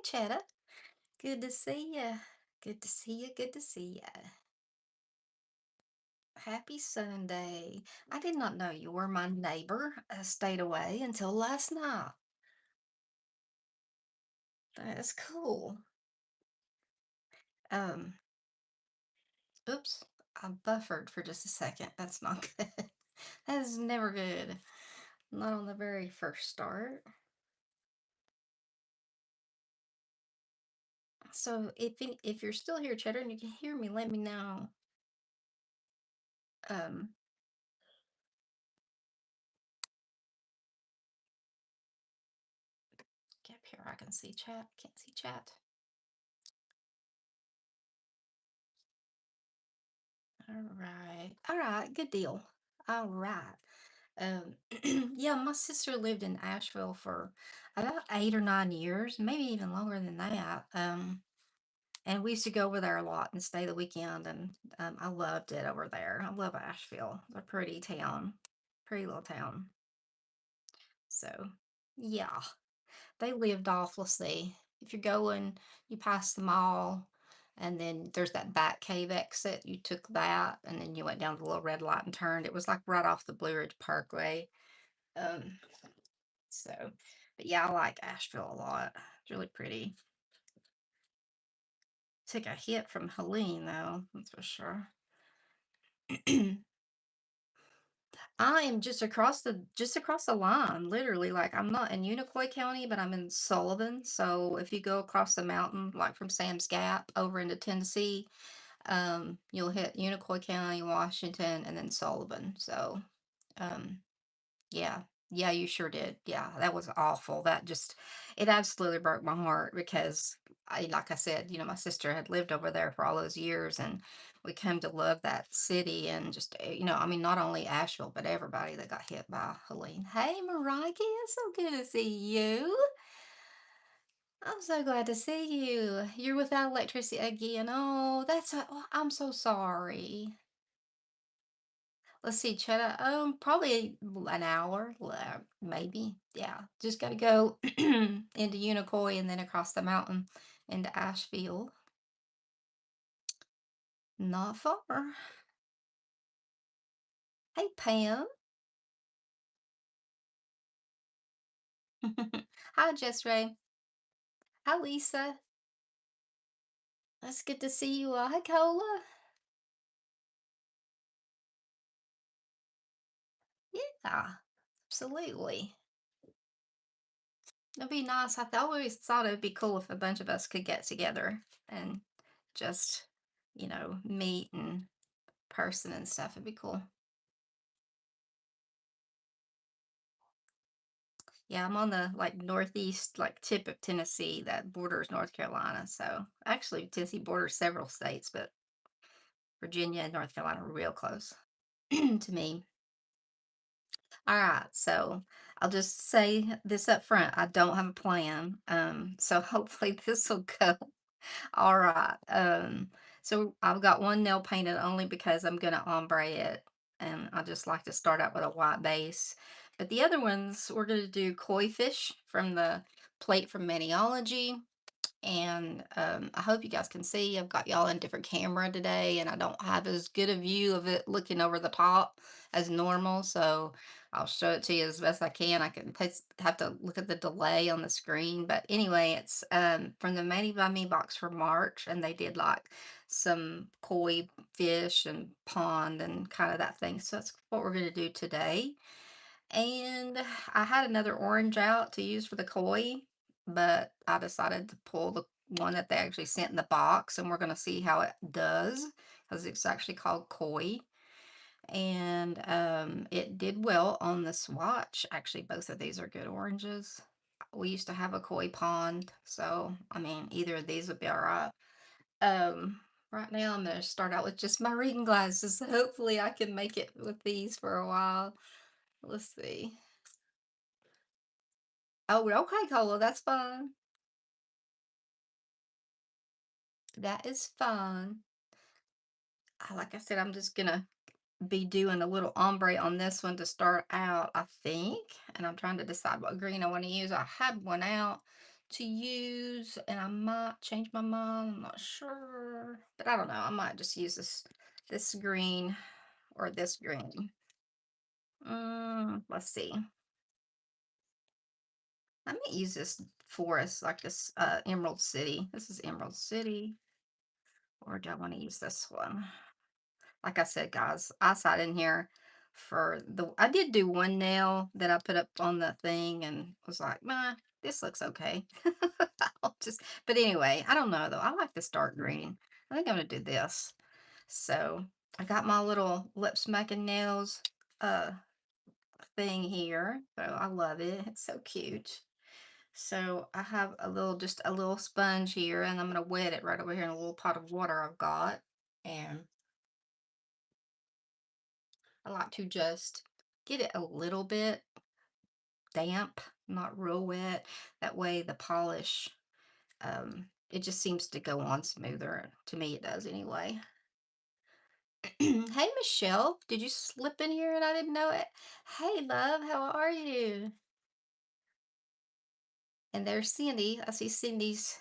Chetta. Good to see ya. Good to see ya. Good to see ya. Happy Sunday. I did not know you were my neighbor. I stayed away until last night. That is cool. Um, oops. I buffered for just a second. That's not good. That is never good. Not on the very first start. So if you're still here, Cheddar, and you can hear me, let me know. Um, get up here. I can see chat. Can't see chat. All right. All right. Good deal. All right. Um, yeah, my sister lived in Asheville for about 8 or 9 years, maybe even longer than that. And we used to go over there a lot and stay the weekend, and I loved it over there. I love Asheville. It's a pretty town, pretty little town. So, yeah, they lived off, let's see, if you're going, you pass the mall, and then there's that back cave exit. You took that, and then you went down the little red light and turned. It was like right off the Blue Ridge Parkway. Um, so, but yeah, I like Asheville a lot. It's really pretty. Took a hit from Helene, though, that's for sure. I am just across the line, literally. Like I'm not in Unicoi County, but I'm in Sullivan. So if you go across the mountain, like from Sam's Gap over into Tennessee, you'll hit Unicoi County, Washington, and then Sullivan. So, um, yeah, yeah, you sure did. Yeah, that was awful. It absolutely broke my heart because like I said, my sister had lived over there for all those years, and we came to love that city and just, I mean, not only Asheville, but everybody that got hit by Helene. Hey, Mariah, it's so good to see you. I'm so glad to see you. You're without electricity again. Oh, I'm so sorry. Let's see, Cheddar. Probably an hour, maybe. Yeah, just got to go into Unicoi and then across the mountain into Asheville. Not far. Hey, Pam. Hi, Jess Ray. Hi, Lisa. That's good to see you all. Hi, Cola. Yeah, absolutely. It'd be nice. Always thought it'd be cool if a bunch of us could get together and just, meet in person and stuff. It'd be cool. Yeah, I'm on the like northeast like tip of Tennessee that borders North Carolina. So actually Tennessee borders several states, but Virginia and North Carolina are real close to me. All right, so I'll just say this up front. I don't have a plan. So hopefully this will go all right. So I've got one nail painted only because I'm gonna ombre it, and I just like to start out with a white base. But the other ones, we're gonna do koi fish from the plate from Maniology. And I hope you guys can see. I've got y'all in different camera today, and I don't have as good a view of it looking over the top as normal. So I'll show it to you as best I can. I can have to look at the delay on the screen, but anyway, it's from the Made by Me box for March, and they did like some koi fish and pond and kind of that thing. So that's what we're gonna do today. And I had another orange out to use for the koi, but I decided to pull the one that they actually sent in the box, and we're going to see how it does because it's actually called koi. And it did well on the swatch. Actually, both of these are good oranges. We used to have a koi pond, so I mean, either of these would be all right. Right now, I'm going to start out with just my reading glasses. Hopefully, I can make it with these for a while. Let's see. Oh, okay, Cola, that's fine. That is fine. Like I said, I'm just gonna be doing a little ombre on this one to start out, I think. And I'm trying to decide what green I want to use. I had one out to use, and I might change my mind. I'm not sure, but I don't know. I might just use this green or this green. Let's see. I may use this forest, like this Emerald City. This is Emerald City, or do I want to use this one? Like I said, guys, I sat in here for I did do one nail that I put up on the thing and was like, nah, this looks okay. I'll just, but anyway, I don't know though. I like this dark green. I think I'm gonna do this. So I got my little lip smacking nails uh thing here. So I love it. It's so cute. So I have just a little sponge here, and I'm gonna wet it right over here in a little pot of water I've got. And I like to just get it a little bit damp, not real wet. That way the polish, it just seems to go on smoother. To me, it does anyway. Hey, Michelle, did you slip in here and I didn't know it? Hey, love, how are you? And there's Cindy. I see Cindy's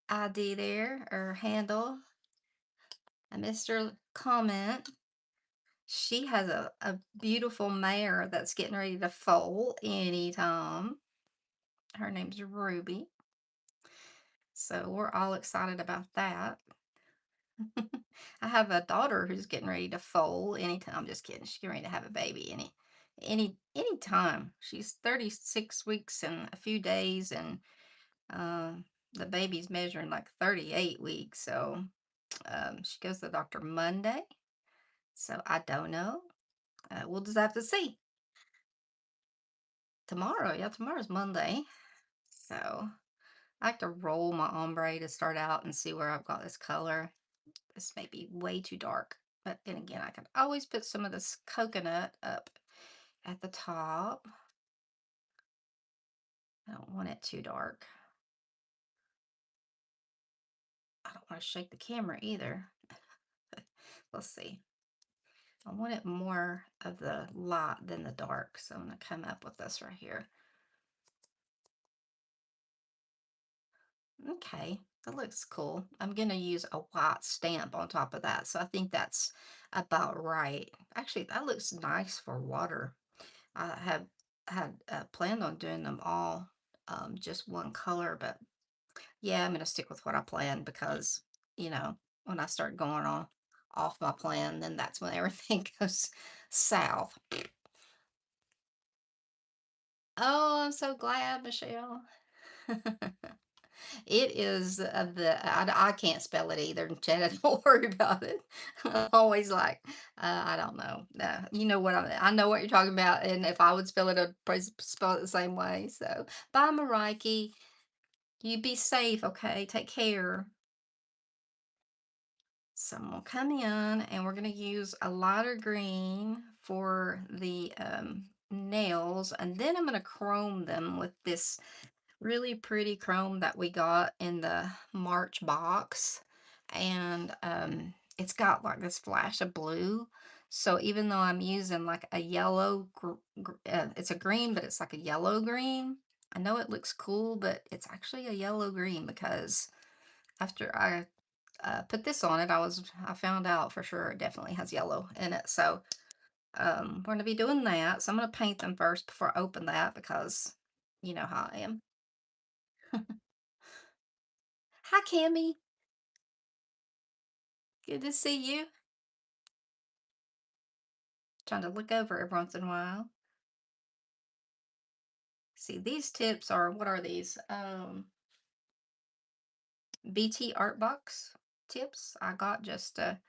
ID there, or handle. I missed her comment. She has a beautiful mare that's getting ready to foal anytime. Her name's Ruby. So we're all excited about that. I have a daughter who's getting ready to foal anytime. I'm just kidding. She's getting ready to have a baby any time. She's 36 weeks and a few days, and the baby's measuring like 38 weeks. So she goes to the doctor Monday. So I don't know. We'll just have to see. Tomorrow, yeah, tomorrow's Monday. So I like to roll my ombre to start out and see where I've got this color. This may be way too dark, but then again, I can always put some of this coconut up at the top. I don't want it too dark. I don't want to shake the camera either. Let's see. I want it more of the light than the dark, so I'm going to come up with this right here. Okay, that looks cool. I'm going to use a white stamp on top of that, so I think that's about right. Actually, that looks nice for water. I have had planned on doing them all just one color, but yeah, I'm gonna stick with what I planned because when I start going on off my plan, then that's when everything goes south. Oh, I'm so glad, Michelle. It is I can't spell it either, Janet. Don't worry about it. I'm always like, I don't know. You know what I know what you're talking about, and if I would spell it, I'd probably spell it the same way. So, bye, Mariki. You be safe, okay? Take care. So I'm gonna come in and we're gonna use a lighter green for the nails, and then I'm gonna chrome them with this really pretty chrome that we got in the March box. And it's got like this flash of blue. So even though I'm using like a it's a green, but it's like a yellow green. I know it looks cool, but it's actually a yellow green because after I put this on it, I found out for sure it definitely has yellow in it. So we're gonna be doing that. So I'm gonna paint them first before I open that because you know how I am. Hi, Cammy. Good to see you. Trying to look over every once in a while. See, these tips are what are these? BT Art Box tips I got just to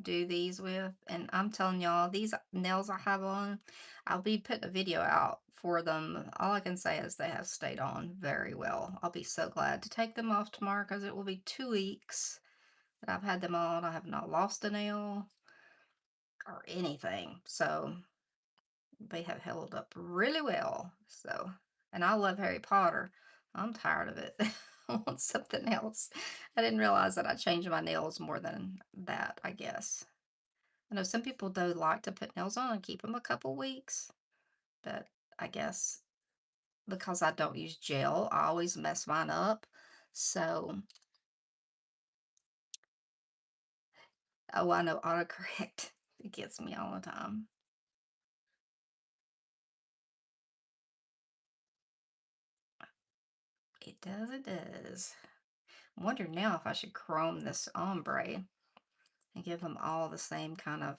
do these with. And I'm telling y'all, these nails I have on, I'll be putting a video out for them. All I can say is they have stayed on very well. I'll be so glad to take them off tomorrow because it will be 2 weeks that I've had them on. I have not lost a nail or anything. So they have held up really well. So, and I love Harry Potter. I'm tired of it. I want something else. I didn't realize that I changed my nails more than that, I guess. I know some people do like to put nails on and keep them a couple weeks, but I guess because I don't use gel, I always mess mine up. So, oh, I know autocorrect. It gets me all the time. It does, it does. I wonder now if I should chrome this ombre and give them all the same kind of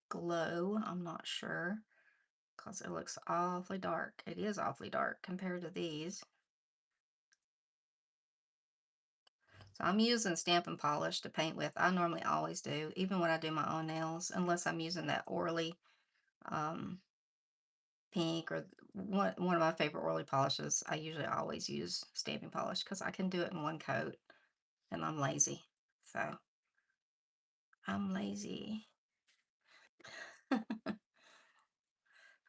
glow. I'm not sure because it looks awfully dark. It is awfully dark compared to these. So I'm using Stampin' Polish to paint with. I normally always do, even when I do my own nails, unless I'm using that Orly um, pink or one of my favorite Orly polishes. I usually always use Stampin' Polish because I can do it in one coat, and I'm lazy. So I'm lazy.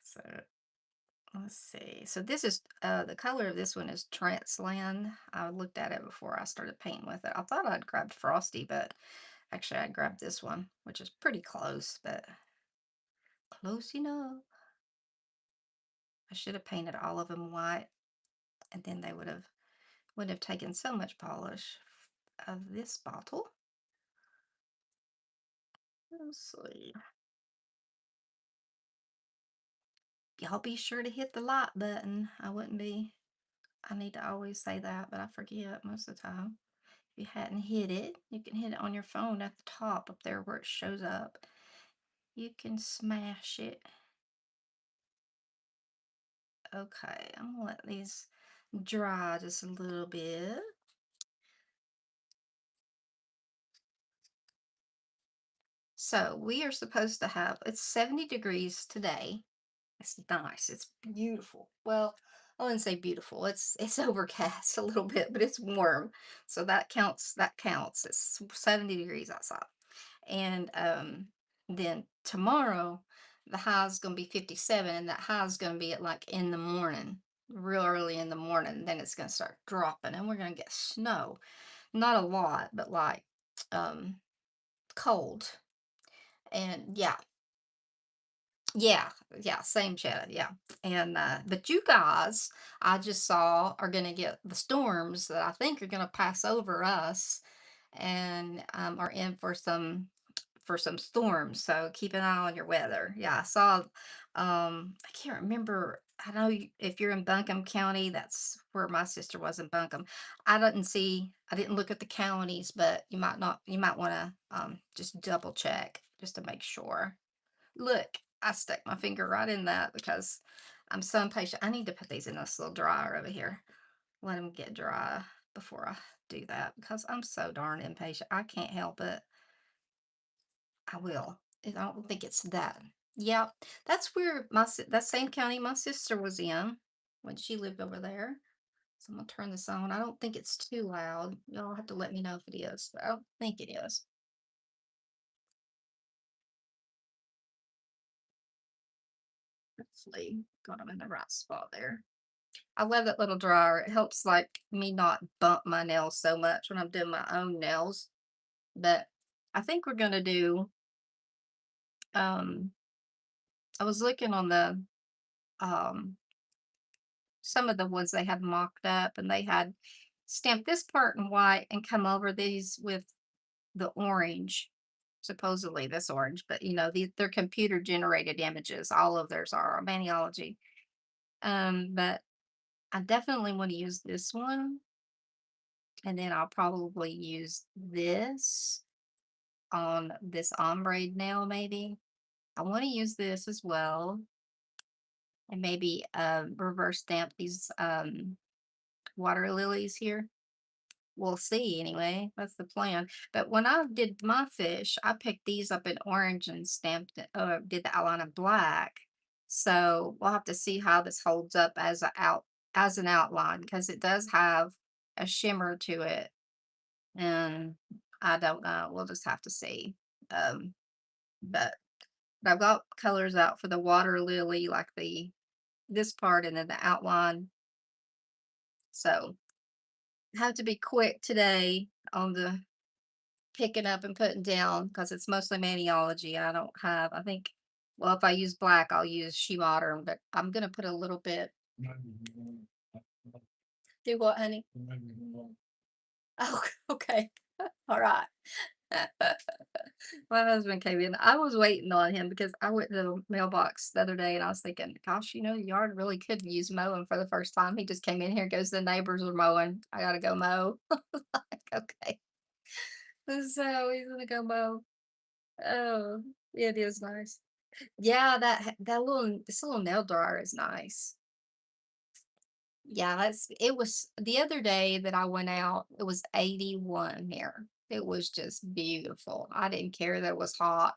So let's see. So this is the color of this one is Trance Land. I looked at it before I started painting with it. I thought I'd grabbed Frosty, but actually I grabbed this one, which is pretty close, but close enough. I should have painted all of them white, and then they wouldn't have taken so much polish of this bottle. Let's see. Y'all be sure to hit the like button. I need to always say that, but I forget most of the time. If you hadn't hit it, you can hit it on your phone at the top up there where it shows up. You can smash it. Okay, I'm gonna let these dry just a little bit. So we are supposed to have, it's 70 degrees today. It's nice. It's beautiful. Well, I wouldn't say beautiful. It's overcast a little bit, but it's warm. So that counts. That counts. It's 70 degrees outside. And then tomorrow the high is gonna be 57, and that high is gonna be at like in the morning, real early in the morning. Then it's gonna start dropping and we're gonna get snow. Not a lot, but like um cold. And yeah, yeah, yeah, same cheddar, yeah. And but you guys, I just saw are gonna get the storms that I think are gonna pass over us and are in for some storms. So keep an eye on your weather. Yeah, I saw I can't remember. I know if you're in Buncombe County, that's where my sister was in Buncombe. I didn't look at the counties, but you might want to just double check just to make sure. Look, I stuck my finger right in that because I'm so impatient. I need to put these in this little dryer over here. Let them get dry before I do that because I'm so darn impatient. I can't help it. I will. I don't think it's that. Yeah, that's where that same county my sister was in when she lived over there. So I'm gonna turn this on. I don't think it's too loud. Y'all have to let me know if it is. But I don't think it is. Hopefully, got them in the right spot there. I love that little dryer. It helps like me not bump my nails so much when I'm doing my own nails. But I think we're gonna do um I was looking on the um some of the ones they had mocked up and they had stamped this part in white and come over these with the orange. Supposedly this orange, but you know, they're computer generated images. All of theirs are on Maniology. But I definitely want to use this one. And then I'll probably use this on this ombre nail maybe. I want to use this as well and maybe reverse stamp these water lilies here. We'll see anyway. That's the plan. But when I did my fish, I picked these up in orange and stamped it, did the outline in black. So we'll have to see how this holds up as an outline because it does have a shimmer to it. And I don't know. We'll just have to see. Um, but I've got colors out for the water lily, like the this part and then the outline. So have to be quick today on the picking up and putting down because it's mostly maniology. I think, well, if I use black, I'll use She Modern, but I'm gonna put a little bit. Do what, honey? Oh, okay. All right. My husband came in. I was waiting on him because I went to the mailbox the other day and I was thinking, gosh, the yard really could use mowing for the first time. He just came in here, goes, the neighbors are mowing. I gotta go mow. Like, okay. So he's gonna go mow. Oh, it is nice. Yeah, that little this little nail dryer is nice. Yeah, it was the other day that I went out, it was 81 here. It was just beautiful. I didn't care that it was hot.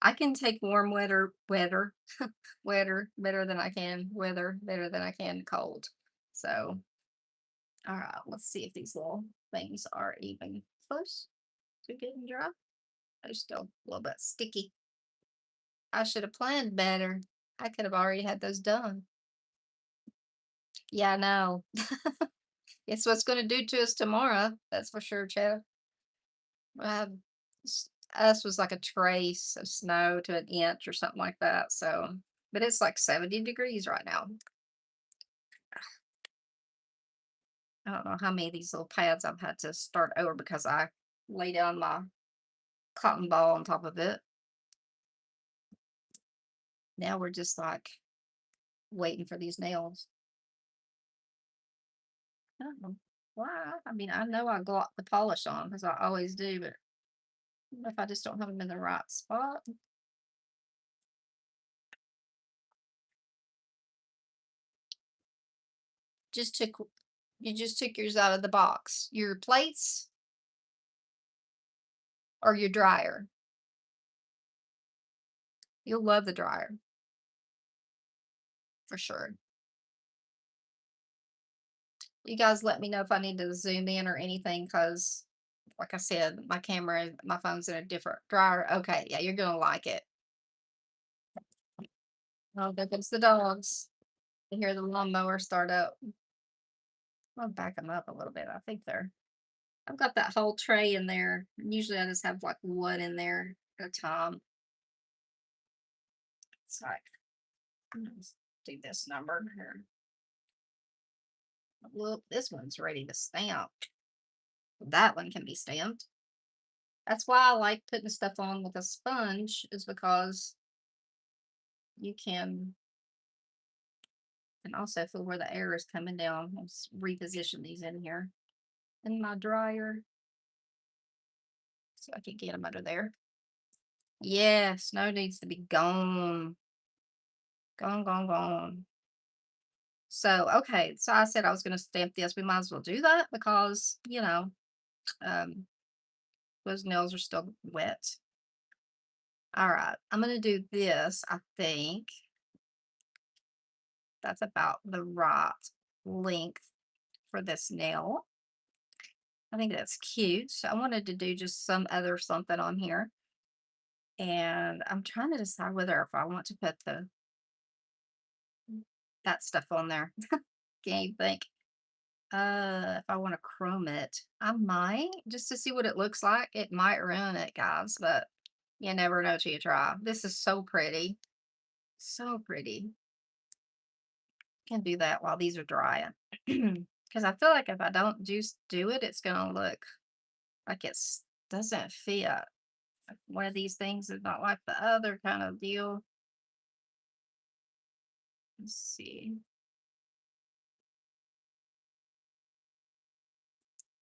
I can take warm weather better than I can weather better than I can cold. So, all right, let's see if these little things are even close to getting dry. They're still a little bit sticky. I should have planned better. I could have already had those done. Yeah, I know. It's what's going to do to us tomorrow. That's for sure, Chad. Um, us was like a trace of snow to an inch or something like that. So, but it's like 70 degrees right now. I don't know how many of these little pads I've had to start over because I lay down my cotton ball on top of it. Now we're just like waiting for these nails. I don't know why. I mean, I know I got the polish on because I always do, but if I just don't have them in the right spot, just took you just took yours out of the box. Your plates or your dryer. You'll love the dryer for sure. You guys let me know if I need to zoom in or anything because, like I said, my phone's in a different dryer. Okay, yeah, you're gonna like it. Oh, there goes the dogs. You hear the lawnmower start up. I'll back them up a little bit. I think I've got that whole tray in there. Usually I just have like one in there at a time. It's like, let's do this number here. Well, this one's ready to stamp. That one can be stamped. That's why I like putting stuff on with a sponge, is because you can also feel where the air is coming down. Let's reposition these in here in my dryer so I can get them under there. Yeah, snow needs to be gone. Gone, gone, gone. So, okay. So I said I was going to stamp this. We might as well do that because, um, those nails are still wet. All right. I'm going to do this. I think that's about the right length for this nail. I think that's cute. So I wanted to do just some other something on here. And I'm trying to decide whether if I want to put that stuff on there. Can't even think. If I want to chrome it, I might just to see what it looks like. It might ruin it, guys, but you never know till you try. This is so pretty. So pretty. Can do that while these are drying. Because I feel like if I don't just do it, it's gonna look like it's doesn't fit. Like one of these things is not like the other kind of deal. Let's see.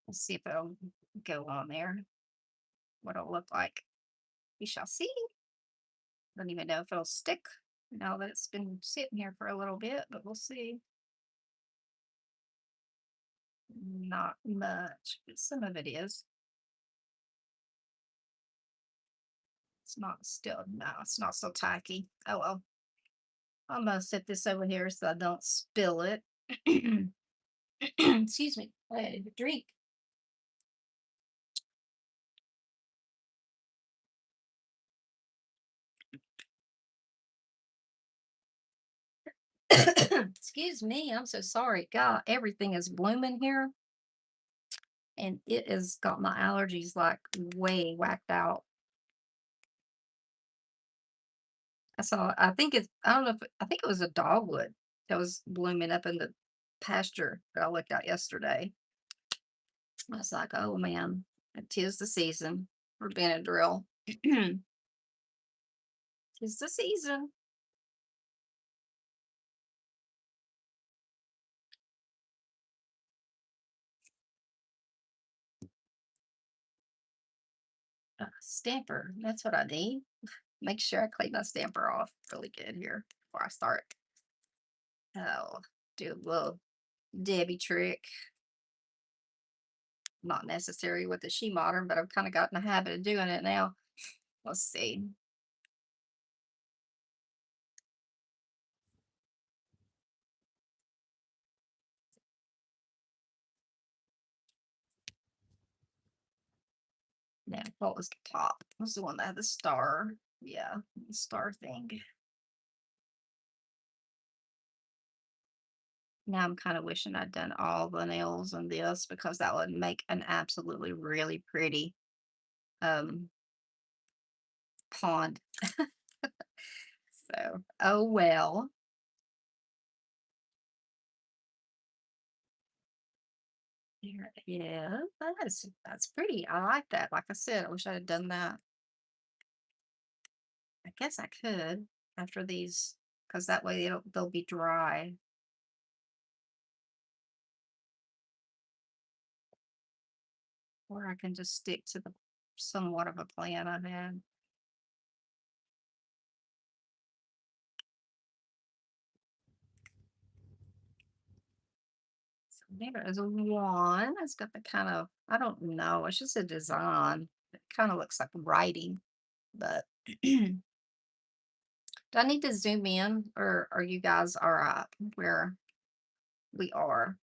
Let's see if it'll go on there. What it'll look like. We shall see. Don't even know if it'll stick now that it's been sitting here for a little bit, but we'll see. Not much, but some of it is. It's not still, no, it's not so tacky. Oh well. I'm gonna set this over here so I don't spill it. Excuse me. I had a drink. Excuse me. I'm so sorry. God, everything is blooming here, and it has got my allergies like way whacked out. I saw. I think it's. I don't know if. I think it was a dogwood. that was blooming up in the pasture that I looked at yesterday. I was like, oh man, tis the season for Benadryl. Tis the season. Stamper. That's what I need. Make sure I clean my stamper off really good here before I start. Oh, do a little Debbie trick. Not necessary with the She Modern, but I've kind of gotten a habit of doing it now. Let's see. Now, what was the top? What's the one that had the star? Yeah, the star thing. Now I'm kind of wishing I'd done all the nails on this because that would make an absolutely really pretty um pond. So, oh well. Here, yeah, that's pretty. I like that. Like I said, I wish I had done that. I guess I could after these, because that way they'll be dry. Or I can just stick to the somewhat of a plan I had. So there is a one. It's got the kind of, I don't know, it's just a design. It kind of looks like writing, but do I need to zoom in or are you guys all right where we are?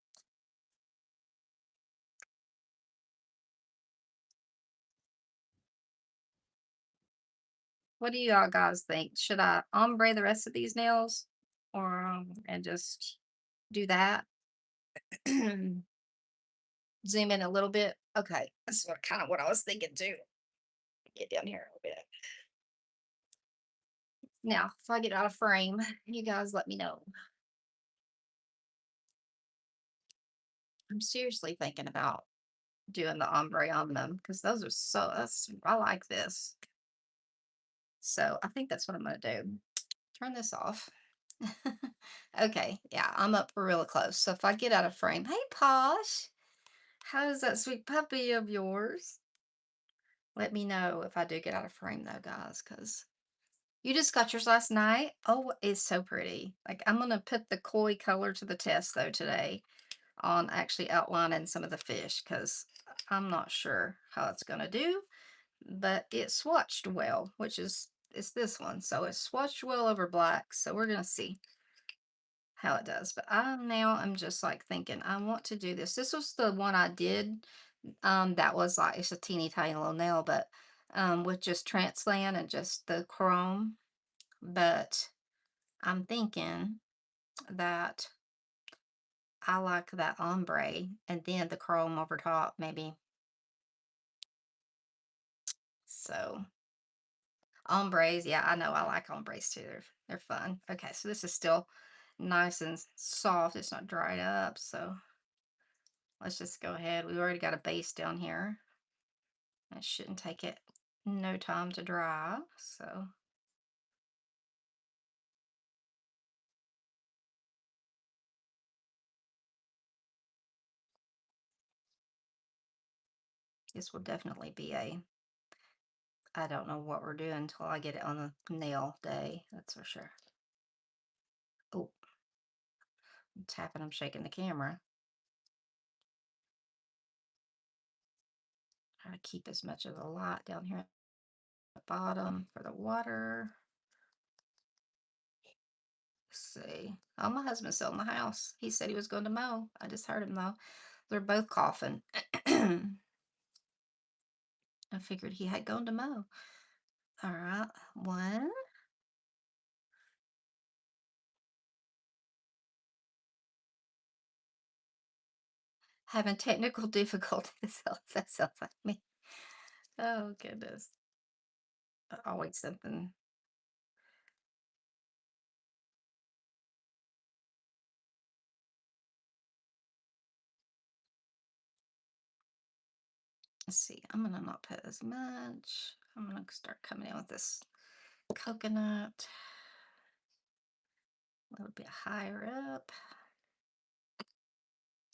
What do you all guys think? Should I ombre the rest of these nails or and just do that? Zoom in a little bit. Okay, that's what kind of what I was thinking too. Get down here a little bit. Now, if I get out of frame, you guys let me know. I'm seriously thinking about doing the ombre on them because those are so that's I like this. So I think that's what I'm gonna do. Turn this off. Okay, yeah, I'm up really close. So if I get out of frame, hey Posh, how's that sweet puppy of yours? Let me know if I do get out of frame though, guys, because you just got yours last night. Oh, it's so pretty. Like I'm gonna put the koi color to the test though today on actually outlining some of the fish because I'm not sure how it's gonna do, but it swatched well, which is it's this one. So it swatched well over black. So we're gonna see how it does. But I'm just like thinking I want to do this. This was the one I did. That was like it's a teeny tiny little nail, but with just Transland and just the chrome. But I'm thinking that I like that ombre and then the chrome over top, maybe. So ombres, yeah, I know I like ombres too. They're fun. Okay, so this is still nice and soft. It's not dried up. So let's just go ahead. We've already got a base down here. It shouldn't take it no time to dry. So this will definitely be a I don't know what we're doing until I get it on the nail day. That's for sure. Oh, I'm tapping, I'm shaking the camera. Try to keep as much of the light down here at the bottom for the water. Let's see. Oh, my husband's still in the house. He said he was going to mow. I just heard him though. They're both coughing. I figured he had gone to mow. All right, one. Having technical difficulties. That sounds like me. Oh goodness. Always something. Let's see. I'm gonna not put as much. I'm gonna start coming in with this coconut a little bit higher up.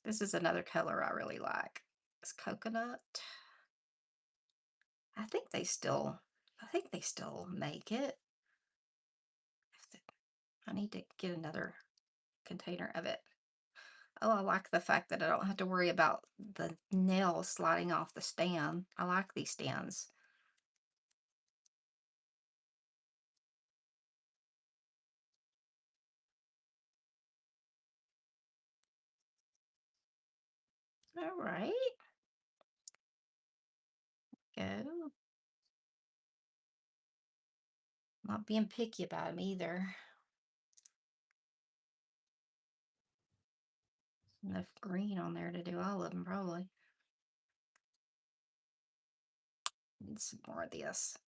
This is another color I really like. It's coconut. I think they still, I think they still make it. I need to get another container of it. Oh, I like the fact that I don't have to worry about the nail sliding off the stand. I like these stands. All right, go. Not being picky about them either. Enough green on there to do all of them, probably. Need some more of this.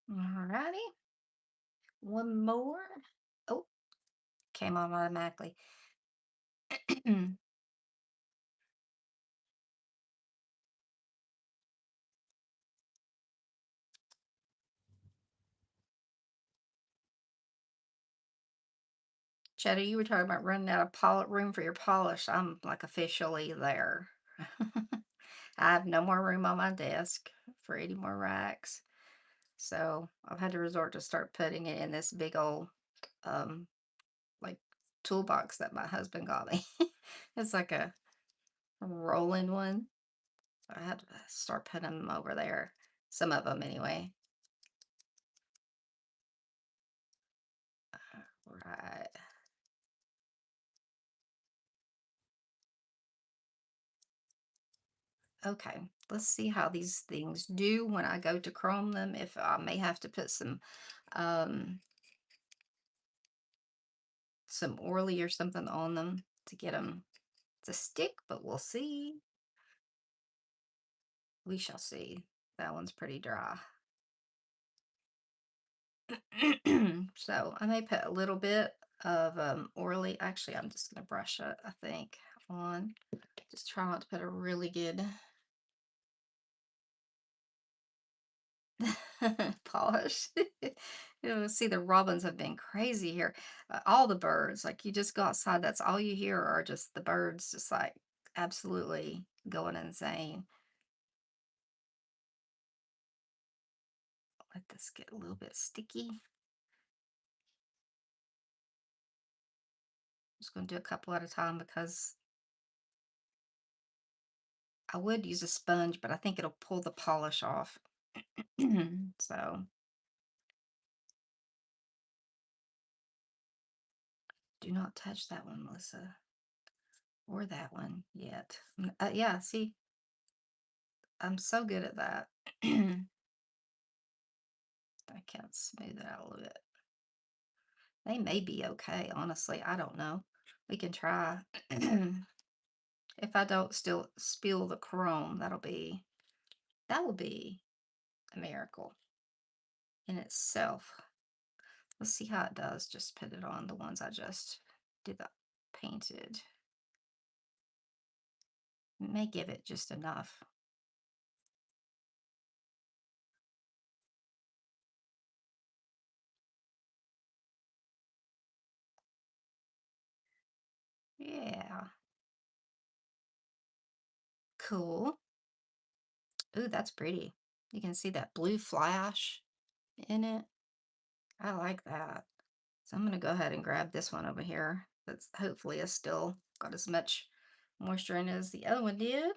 All righty. One more. Oh, came on automatically. Cheddar, you were talking about running out of room for your polish. I'm like officially there. I have no more room on my desk for any more racks. So I've had to resort to start putting it in this big old um like toolbox that my husband got me. It's like a rolling one. I had to start putting them over there. Some of them anyway. Right. Okay. Let's see how these things do when I go to chrome them. If I may have to put um some oily or something on them to get them to stick, but we'll see. We shall see. That one's pretty dry. So I may put a little bit of oily. Actually, I'm just gonna brush it, I think, on. Just try not to put a really good polish. You know, see, the robins have been crazy here. All the birds, like you just go outside, that's all you hear are just the birds, just like absolutely going insane. Let this get a little bit sticky. Just going to do a couple at a time because I would use a sponge, but I think it'll pull the polish off. So do not touch that one, Melissa, or that one yet. Yeah, see, I'm so good at that. I can't smooth it out a little bit. They may be okay, honestly. I don't know. We can try. If I don't still spill the chrome, that will be a miracle in itself. Let's see how it does. Just put it on the ones I just did the painted. May give it just enough. Yeah. Cool. Ooh, that's pretty. You can see that blue flash in it. I like that. So I'm going to go ahead and grab this one over here. That's hopefully is still got as much moisture in it as the other one did.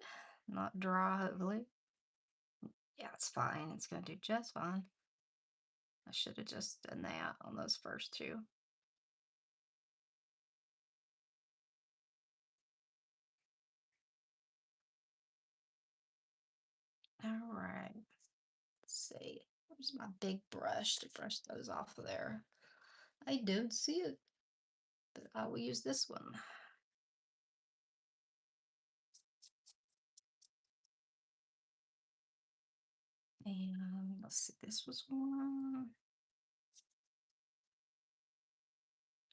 Not dry, hopefully. Yeah, it's fine. It's going to do just fine. I should have just done that on those first two. All right. Let's see. Where's my big brush to brush those off of there? I don't see it, but I will use this one. And let's see, this was one.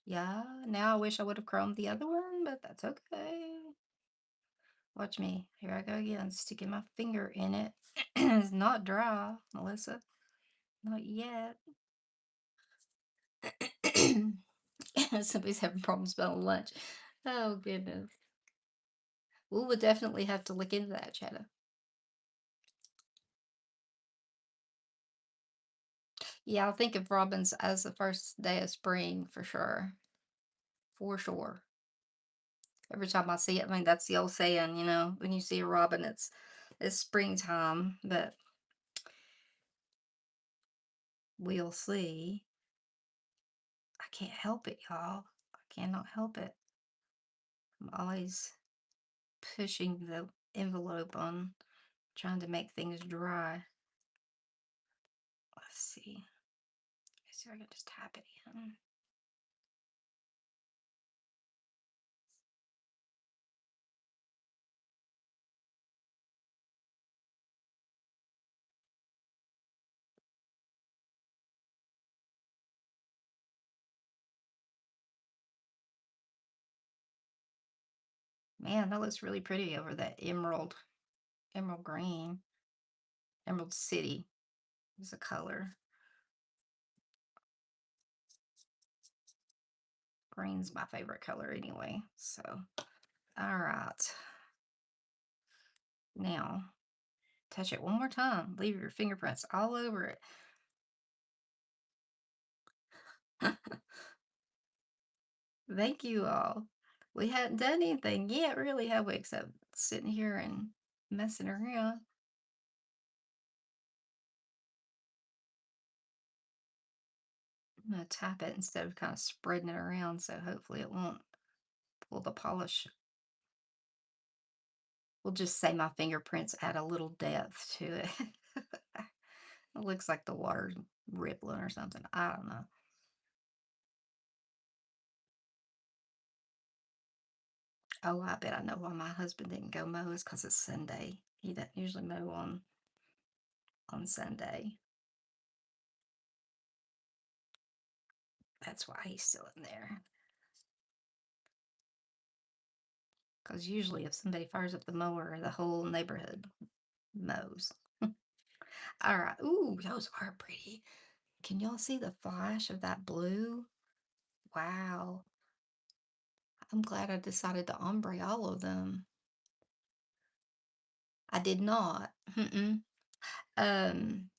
Yeah, now I wish I would have chromed the other one, but that's okay. Watch me. Here I go again, sticking my finger in it. It's not dry, Melissa. Not yet. Somebody's having problems spelling lunch. Oh, goodness. We would definitely have to look into that, Cheddar. Yeah, I'll think of robins as the first day of spring for sure. For sure. Every time I see it, I mean, that's the old saying, when you see a robin, it's springtime, but we'll see. I can't help it, y'all. I cannot help it. I'm always pushing the envelope on trying to make things dry. Let's see. Let's see if I can just tap it in. Man, that looks really pretty over that emerald green. Emerald City is a color. Green's my favorite color anyway. So, all right. Now, touch it one more time. Leave your fingerprints all over it. Thank you all. We hadn't done anything yet, really, have we? Except sitting here and messing around. I'm going to tap it instead of kind of spreading it around, so hopefully it won't pull the polish. We'll just say my fingerprints add a little depth to it. It looks like the water's rippling or something. I don't know. Oh, I bet I know why my husband didn't go mow is because it's Sunday. He doesn't usually mow on Sunday. That's why he's still in there. Because usually, if somebody fires up the mower, the whole neighborhood mows. All right. Ooh, those are pretty. Can y'all see the flash of that blue? Wow. I'm glad I decided to ombre all of them. I did not. Mm-mm. Um,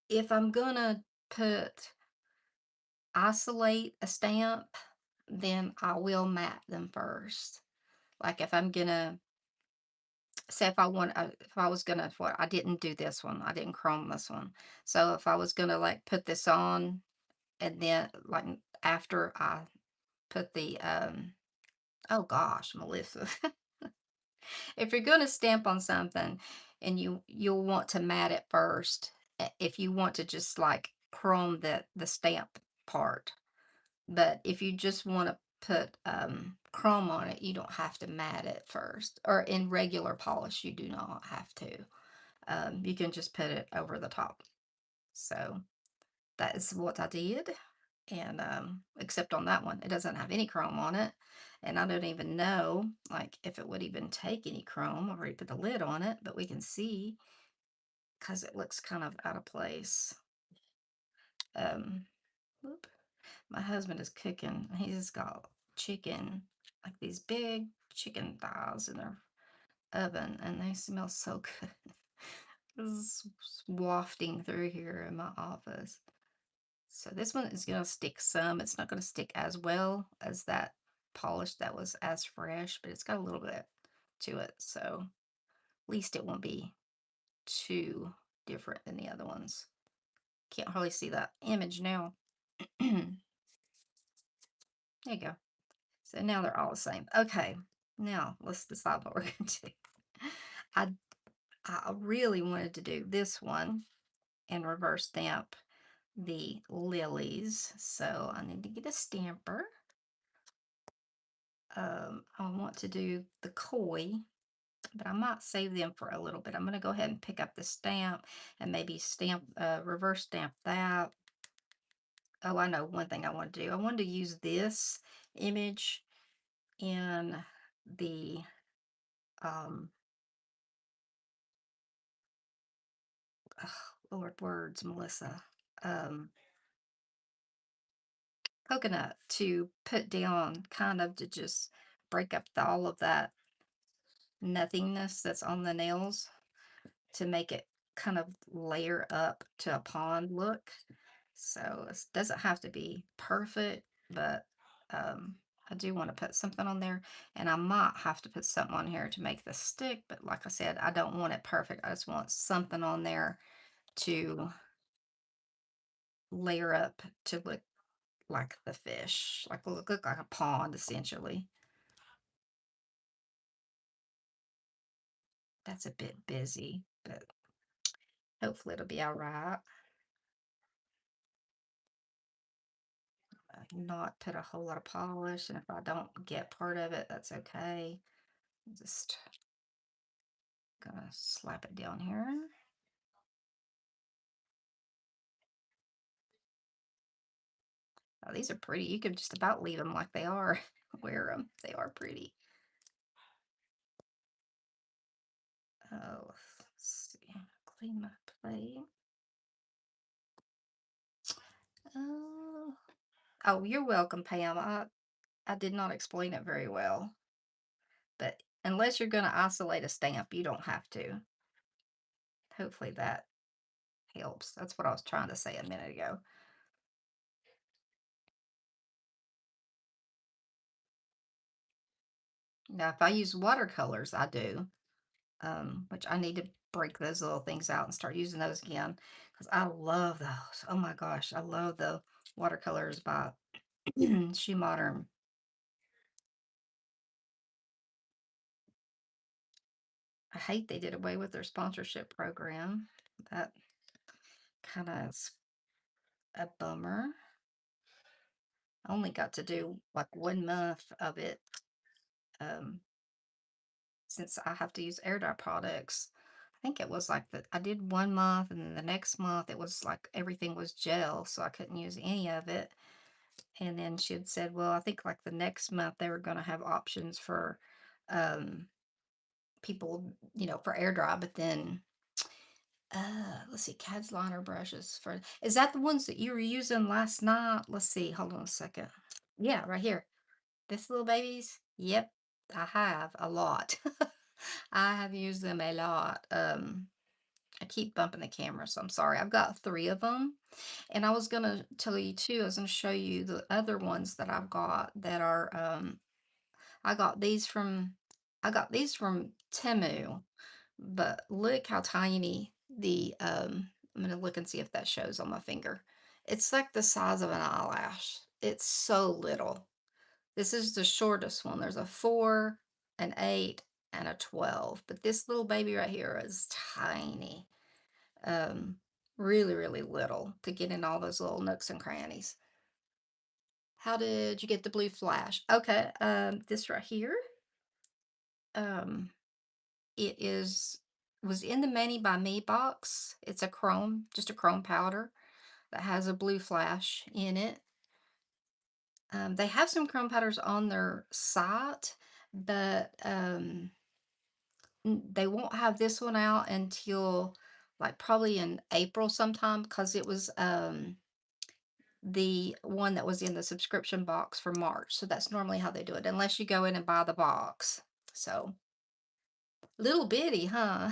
if I'm gonna put isolate a stamp, then I will map them first. Like if I'm gonna say if I was gonna what I didn't do this one, I didn't chrome this one. So if I was gonna like put this on and then like after I put the oh gosh, Melissa. If you're gonna stamp on something and you'll want to mat it first, if you want to just like chrome the stamp part. But if you just want to put chrome on it, you don't have to mat it first. Or in regular polish, you do not have to. You can just put it over the top. So that is what I did. And except on that one, it doesn't have any chrome on it. And I don't even know like if it would even take any chrome. I already put the lid on it, but we can see because it looks kind of out of place. Um, whoop. My husband is cooking. He's got chicken, like these big chicken thighs in their oven, and they smell so good. It's wafting through here in my office. So this one is going to stick some. It's not going to stick as well as that polish that was as fresh, but it's got a little bit to it. So at least it won't be too different than the other ones. Can't hardly see that image now. There you go. So now they're all the same. Okay, now let's decide what we're going to do. I, I really wanted to do this one in reverse stamp, the lilies. So I need to get a stamper. I want to do the koi, but I might save them for a little bit. I'm going to go ahead and pick up the stamp and maybe reverse stamp that. Oh, I know one thing I want to do. I wanted to use this image in the, um, ugh, Lord words, Melissa, um, coconut to put down, kind of to just break up all of that nothingness that's on the nails to make it kind of layer up to a pond look. So it doesn't have to be perfect, but um, I do want to put something on there, and I might have to put something on here to make this stick. But like I said, I don't want it perfect. I just want something on there to layer up to look like the fish, like look like a pond essentially. That's a bit busy, but hopefully it'll be all right. Not put a whole lot of polish, and if I don't get part of it, that's okay. Just gonna slap it down here. Oh, these are pretty. You could just about leave them like they are. Wear them. They are pretty. Oh, let's see. Clean my plate. Oh, oh, you're welcome, Pam. I did not explain it very well, but unless you're going to isolate a stamp, you don't have to. Hopefully that helps. That's what I was trying to say a minute ago. Now, if I use watercolors, I do, which I need to break those little things out and start using those again because I love those. Oh my gosh, I love the watercolors by She Modern. I hate they did away with their sponsorship program. That kind of is a bummer. I only got to do like 1 month of it um, since I have to use air dye products. I think it was like I did 1 month, and then the next month it was like everything was gel, so I couldn't use any of it. And then she had said, well, I think like the next month they were going to have options for um, people, for air dry, but then let's see, Cad's liner brushes for, is that the ones that you were using last night? Let's see, hold on a second. Yeah, right here. This little babies. Yep, I have a lot. I have used them a lot. I keep bumping the camera, so I'm sorry. I've got 3 of them. And I was gonna tell you too, I was gonna show you the other ones that I've got that are I got these from Temu, but look how tiny I'm gonna look and see if that shows on my finger. It's like the size of an eyelash. It's so little. This is the shortest one. There's a 4, an 8, and a 12. But this little baby right here is tiny. Um, really, really little to get in all those little nooks and crannies. How did you get the blue flash? Okay, this right here. Um, it was in the Mani by Me box. It's a chrome, just a chrome powder that has a blue flash in it. They have some chrome powders on their site, but they won't have this one out until like probably in April sometime because it was the one that was in the subscription box for March. So that's normally how they do it, unless you go in and buy the box. So little bitty, huh?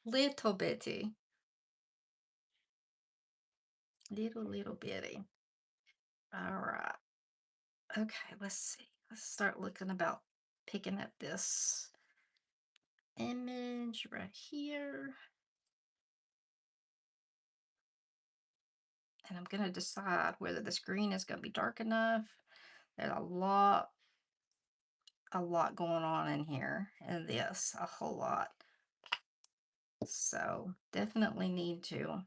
Little bitty. Little bitty. All right. Okay, let's see. Let's start looking about picking up this image right here. And I'm going to decide whether the screen is going to be dark enough. There's a lot going on in here in this, a whole lot. So definitely need to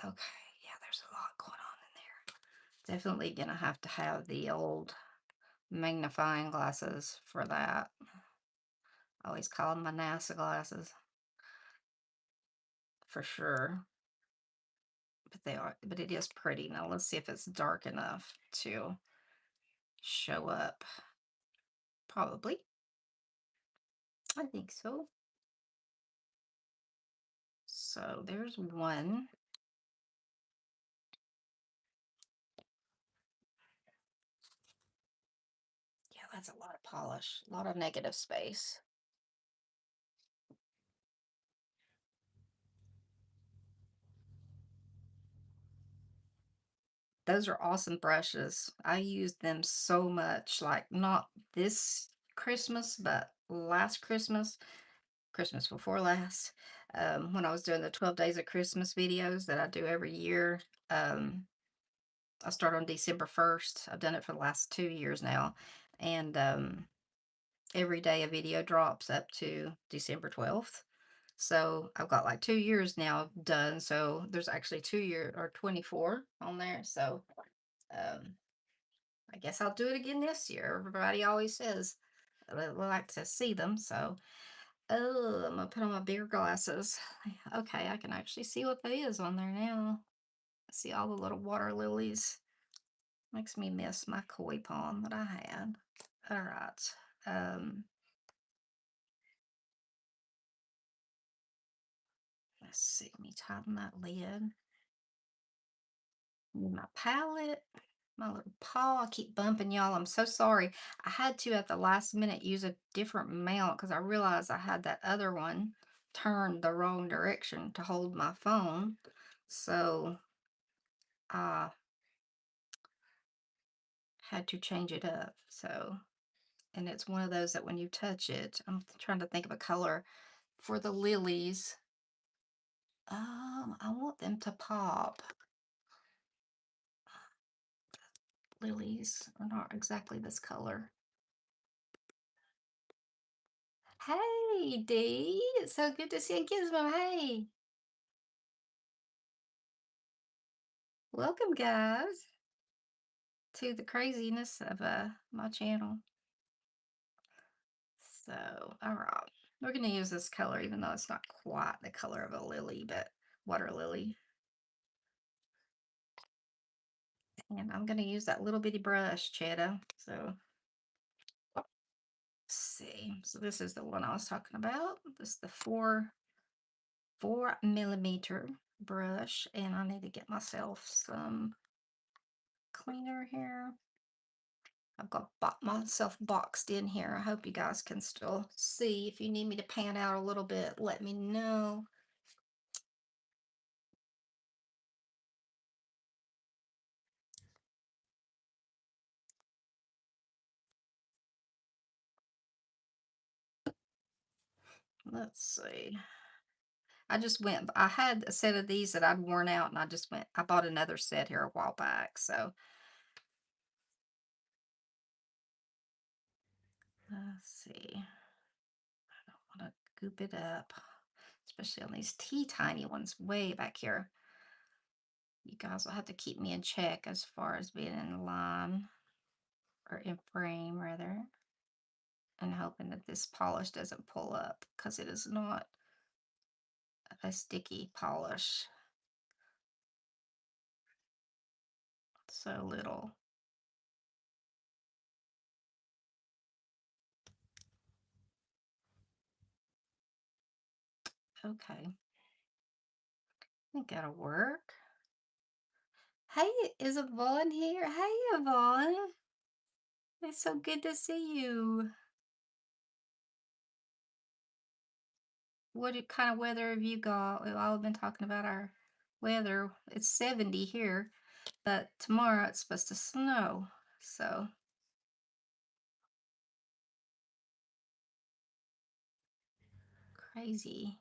Okay, yeah, there's a lot going on in there. Definitely gonna have to have the old magnifying glasses for that. I always call them my NASA glasses for sure. But they are, but it is pretty. Now let's see if it's dark enough to show up. Probably. I think so. So there's one. Yeah, that's a lot of polish, a lot of negative space. Those are awesome brushes. I use them so much, like not this Christmas, but last Christmas, Christmas before last, when I was doing the 12 Days of Christmas videos that I do every year. Um, I start on December 1st. I've done it for the last 2 years now. And every day a video drops up to December 12th. So I've got like 2 years now done. So there's actually 2 year or 24 on there. So um, I guess I'll do it again this year. Everybody always says they like to see them. So, oh, I'm gonna put on my bigger glasses. Okay, I can actually see what that is on there now. I see all the little water lilies. Makes me miss my koi pond that I had. All right. Um, let's see. Let me tighten that lid. Need my palette, my little paw. I keep bumping y'all. I'm so sorry. I had to at the last minute use a different mount because I realized I had that other one turned the wrong direction to hold my phone. So I had to change it up. So, and it's one of those that when you touch it, I'm trying to think of a color for the lilies. I want them to pop. Lilies are not exactly this color. Hey, Dee. It's so good to see you, Gizmo. Hey, welcome, guys, to the craziness of my channel. So, all right, we're gonna use this color, even though it's not quite the color of a lily, but water lily. And I'm gonna use that little bitty brush, Cheddar. So, let's see. So this is the one I was talking about. This is the 4 millimeter brush, and I need to get myself some cleaner here. I've got myself boxed in here. I hope you guys can still see. If you need me to pan out a little bit, let me know. Let's see. I had a set of these that I'd worn out and I bought another set here a while back. So let's see. I don't want to goop it up, especially on these tiny ones way back here. You guys will have to keep me in check as far as being in line or in frame rather. And hoping that this polish doesn't pull up because it is not a sticky polish. So little. Okay. I think that'll work. Hey, is Yvonne here? Hey, Yvonne. It's so good to see you. Kind of weather have you got? We've all been talking about our weather. It's 70 here, but tomorrow it's supposed to snow. So crazy.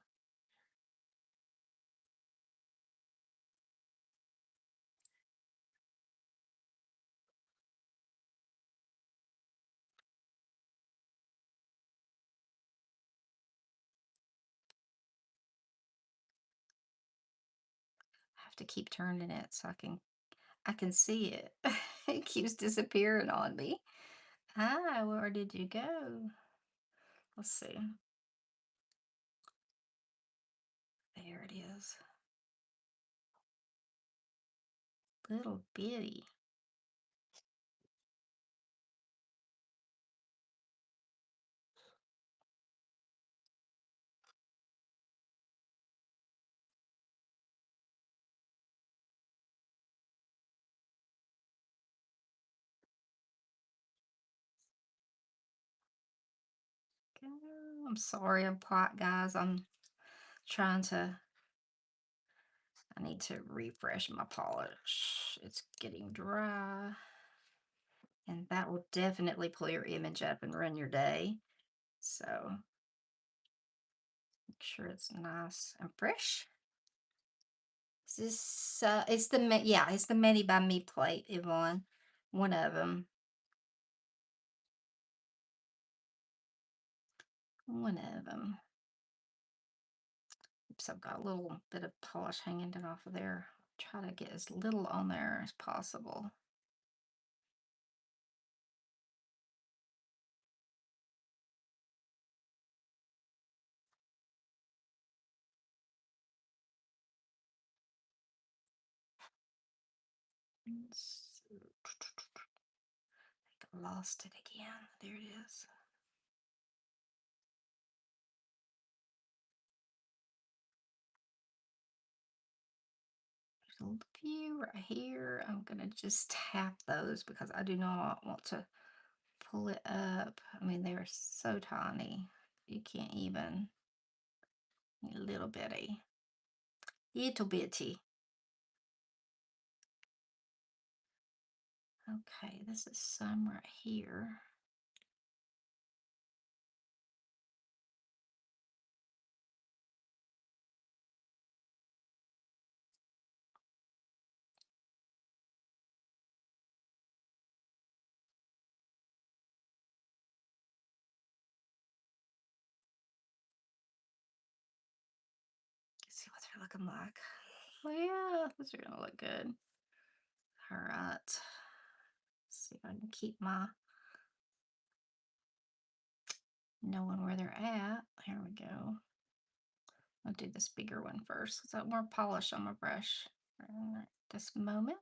I have to keep turning it so I can see it. It keeps disappearing on me. Hi, where did you go? Let's see. There it is. Little bitty. I'm sorry, I'm quiet, guys. I'm trying to, I need to refresh my polish. It's getting dry, and that will definitely pull your image up and run your day. So make sure it's nice and fresh. It's the, yeah, it's the Many by Me plate, Yvonne. One of them. One of them. Oops, I've got a little bit of polish hanging down off of there. Try to get as little on there as possible. So, I lost it again. There it is. There's a few right here. I'm gonna just tap those because I do not want to pull it up. I mean, they're so tiny. You can't even, little bitty. Little bitty. Okay, this is some right here. Let's see what they're looking like. Well, yeah, those are gonna look good. All right. See if I can keep my knowing where they're at. Here we go. I'll do this bigger one first because I have more polish on my brush right this moment.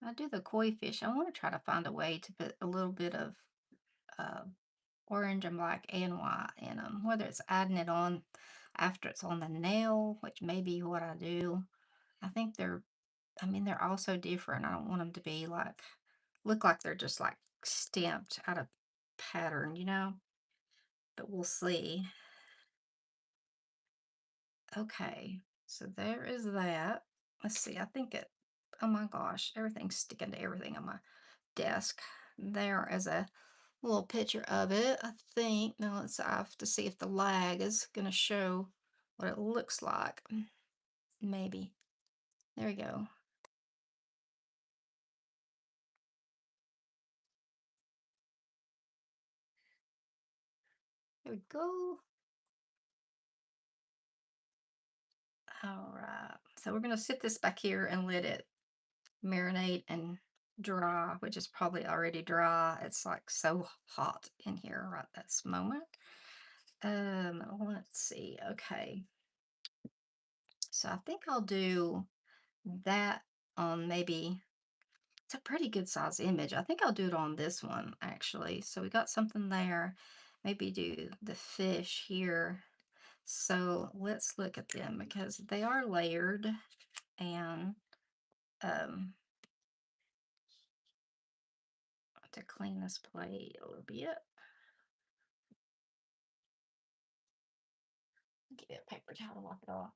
I do the koi fish. I want to try to find a way to put a little bit of uh, orange and black and white in them, whether it's adding it on after it's on the nail, which may be what I do. I think they're, I mean, they're all so different. I don't want them to be like, look like they're just like stamped out of pattern, but we'll see. Okay, so there is that. Let's see, I think it, oh my gosh, everything's sticking to everything on my desk. There is a little picture of it, I think. Now I have to see if the lag is going to show what it looks like. Maybe. There we go. There we go. All right. So we're going to sit this back here and let it marinate and dry, which is probably already dry. It's like so hot in here right this moment. Let's see. Okay. So I think I'll do that on maybe, it's a pretty good size image. I think I'll do it on this one actually. So we got something there. Maybe do the fish here. So let's look at them because they are layered and um to clean this plate a little bit. Get a paper towel to wipe it off.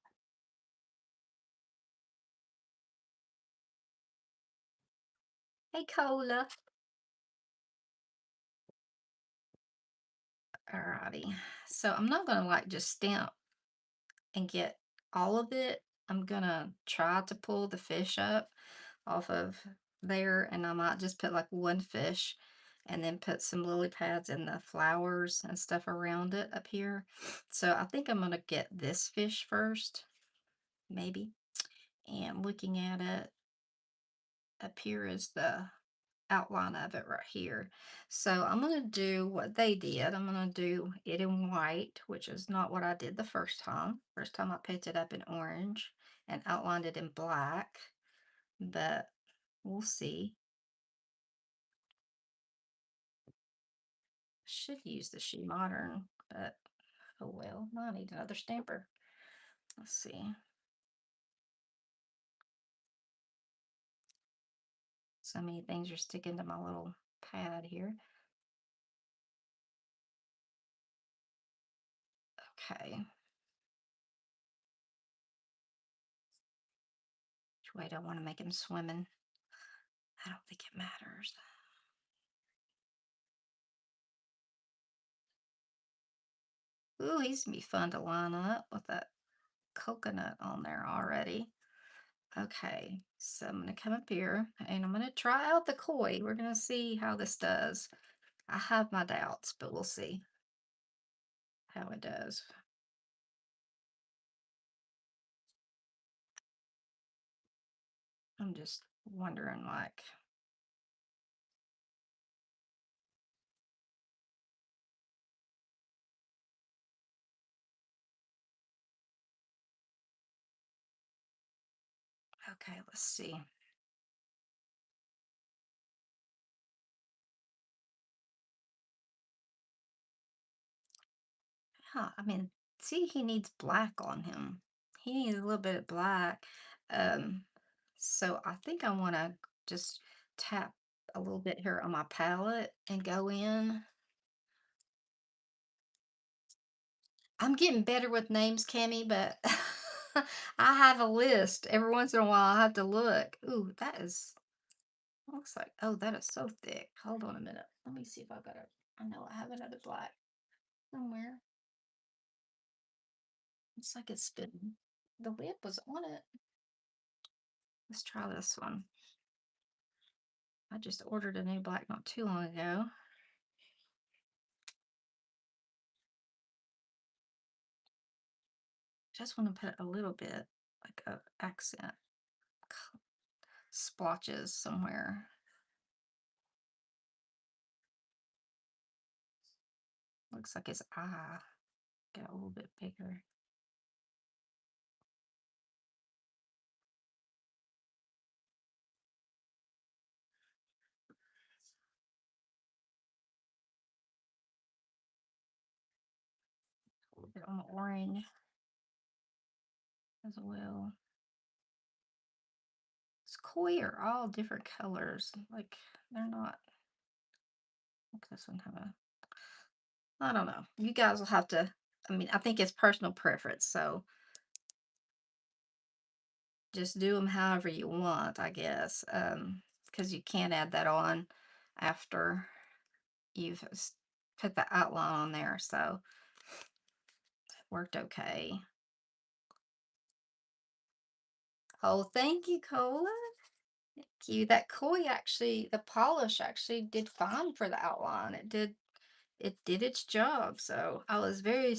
Hey Cola. Alrighty. So I'm not gonna like just stamp and get all of it I'm gonna try to pull the fish up off of there, and I might just put like one fish and then put some lily pads and the flowers and stuff around it up here. So I think I'm gonna get this fish first, maybe. And looking at it, up here is the outline of it right here. So I'm going to do what they did. I'm going to do it in white, which is not what I did the first time. First time I picked it up in orange and outlined it in black, but we'll see. Should use the She Modern, but oh well, I need another stamper. Let's see. So many things are sticking to my little pad here. Okay. Which way do I want to make him swimming? I don't think it matters. Ooh, he's gonna be fun to line up with that coconut on there already. Okay, so I'm gonna come up here and I'm gonna try out the koi. We're gonna see how this does. I have my doubts, but we'll see how it does. I'm just wondering, like, okay, let's see. Huh, I mean, see, he needs black on him. He needs a little bit of black. Um, so I think I want to just tap a little bit here on my palette and go in. I'm getting better with names, Cammy, but I have a list. Every once in a while, I have to look. Ooh, that is, looks like, oh, that is so thick. Hold on a minute. Let me see if I've got it. I know I have another black somewhere. It's like it's spitting. The lid was on it. Let's try this one. I just ordered a new black not too long ago. Just want to put a little bit, like a accent splotches somewhere. Looks like his eye got a little bit bigger. A little bit on the orange as well. It's koi are all different colors. Like they're not. Look, this one have a. I don't know. You guys will have to. I mean, I think it's personal preference. So just do them however you want, I guess. Because you can't add that on after you've put the outline on there. So it worked okay. Oh, thank you, Cola. Thank you. That koi actually, the polish actually did fine for the outline. It did its job. So I was very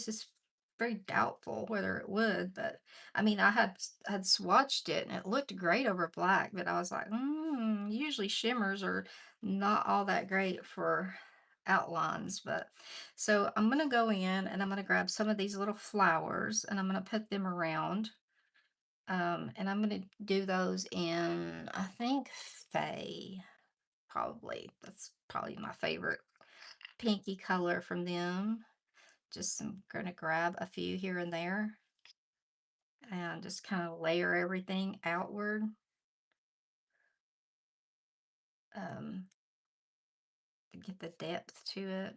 doubtful whether it would, but I mean, I had swatched it and it looked great over black, but I was like, usually shimmers are not all that great for outlines. But so I'm gonna go in and I'm gonna grab some of these little flowers and I'm gonna put them around. And I'm gonna do those in, I think, Faye. Probably that's probably my favorite pinky color from them. Just I'm gonna grab a few here and there and just kind of layer everything outward. Um, to get the depth to it.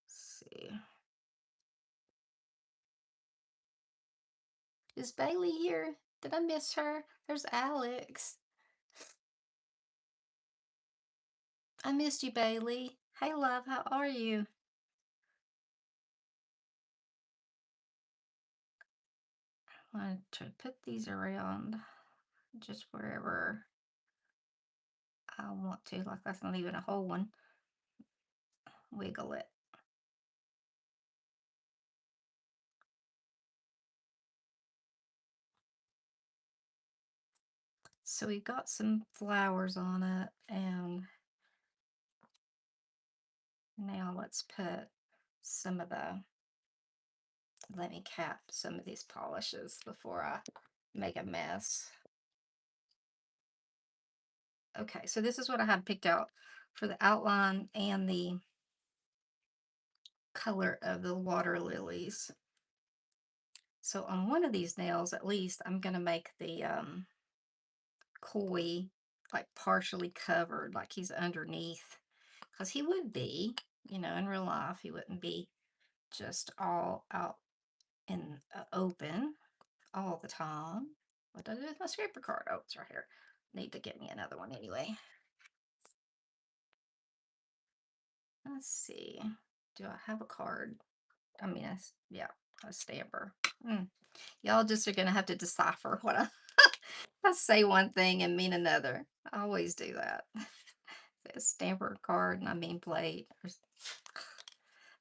Let's see. Is Bailey here? Did I miss her? There's Alex. I missed you, Bailey. Hey, love, how are you? I want to put these around just wherever I want to. Like that's not even a whole one. Wiggle it. So we got some flowers on it, and now let's put some of the, let me cap some of these polishes before I make a mess. Okay, so this is what I have picked out for the outline and the color of the water lilies. So on one of these nails, at least, I'm going to make the koi like partially covered, like he's underneath, because he would be, in real life, he wouldn't be just all out in open all the time. What did I do with my scraper card? Oh, it's right here. Need to get me another one anyway. Let's see. Do I have a card? I mean, yeah, a stamper. Mm. Y'all just are gonna have to decipher what I say one thing and mean another. I always do that. A stamper card and I mean plate.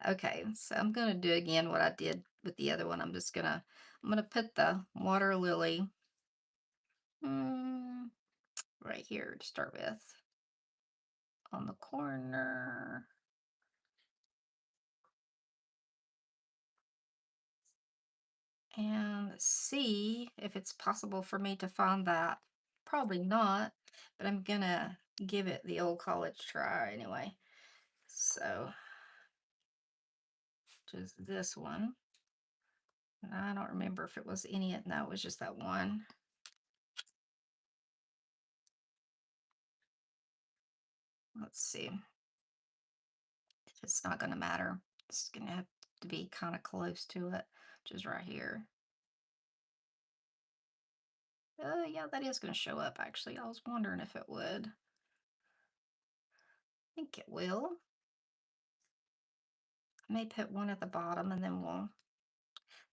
Okay, so I'm gonna do again what I did with the other one. I'm gonna put the water lily mm, right here to start with on the corner. And see if it's possible for me to find that. Probably not, but I'm gonna give it the old college try anyway. So, just this one. I don't remember if it was any, no, it was just that one. Let's see. It's not gonna matter. It's gonna have to be kind of close to it, which is right here. Yeah, that is gonna show up actually. I was wondering if it would. I think it will. I may put one at the bottom and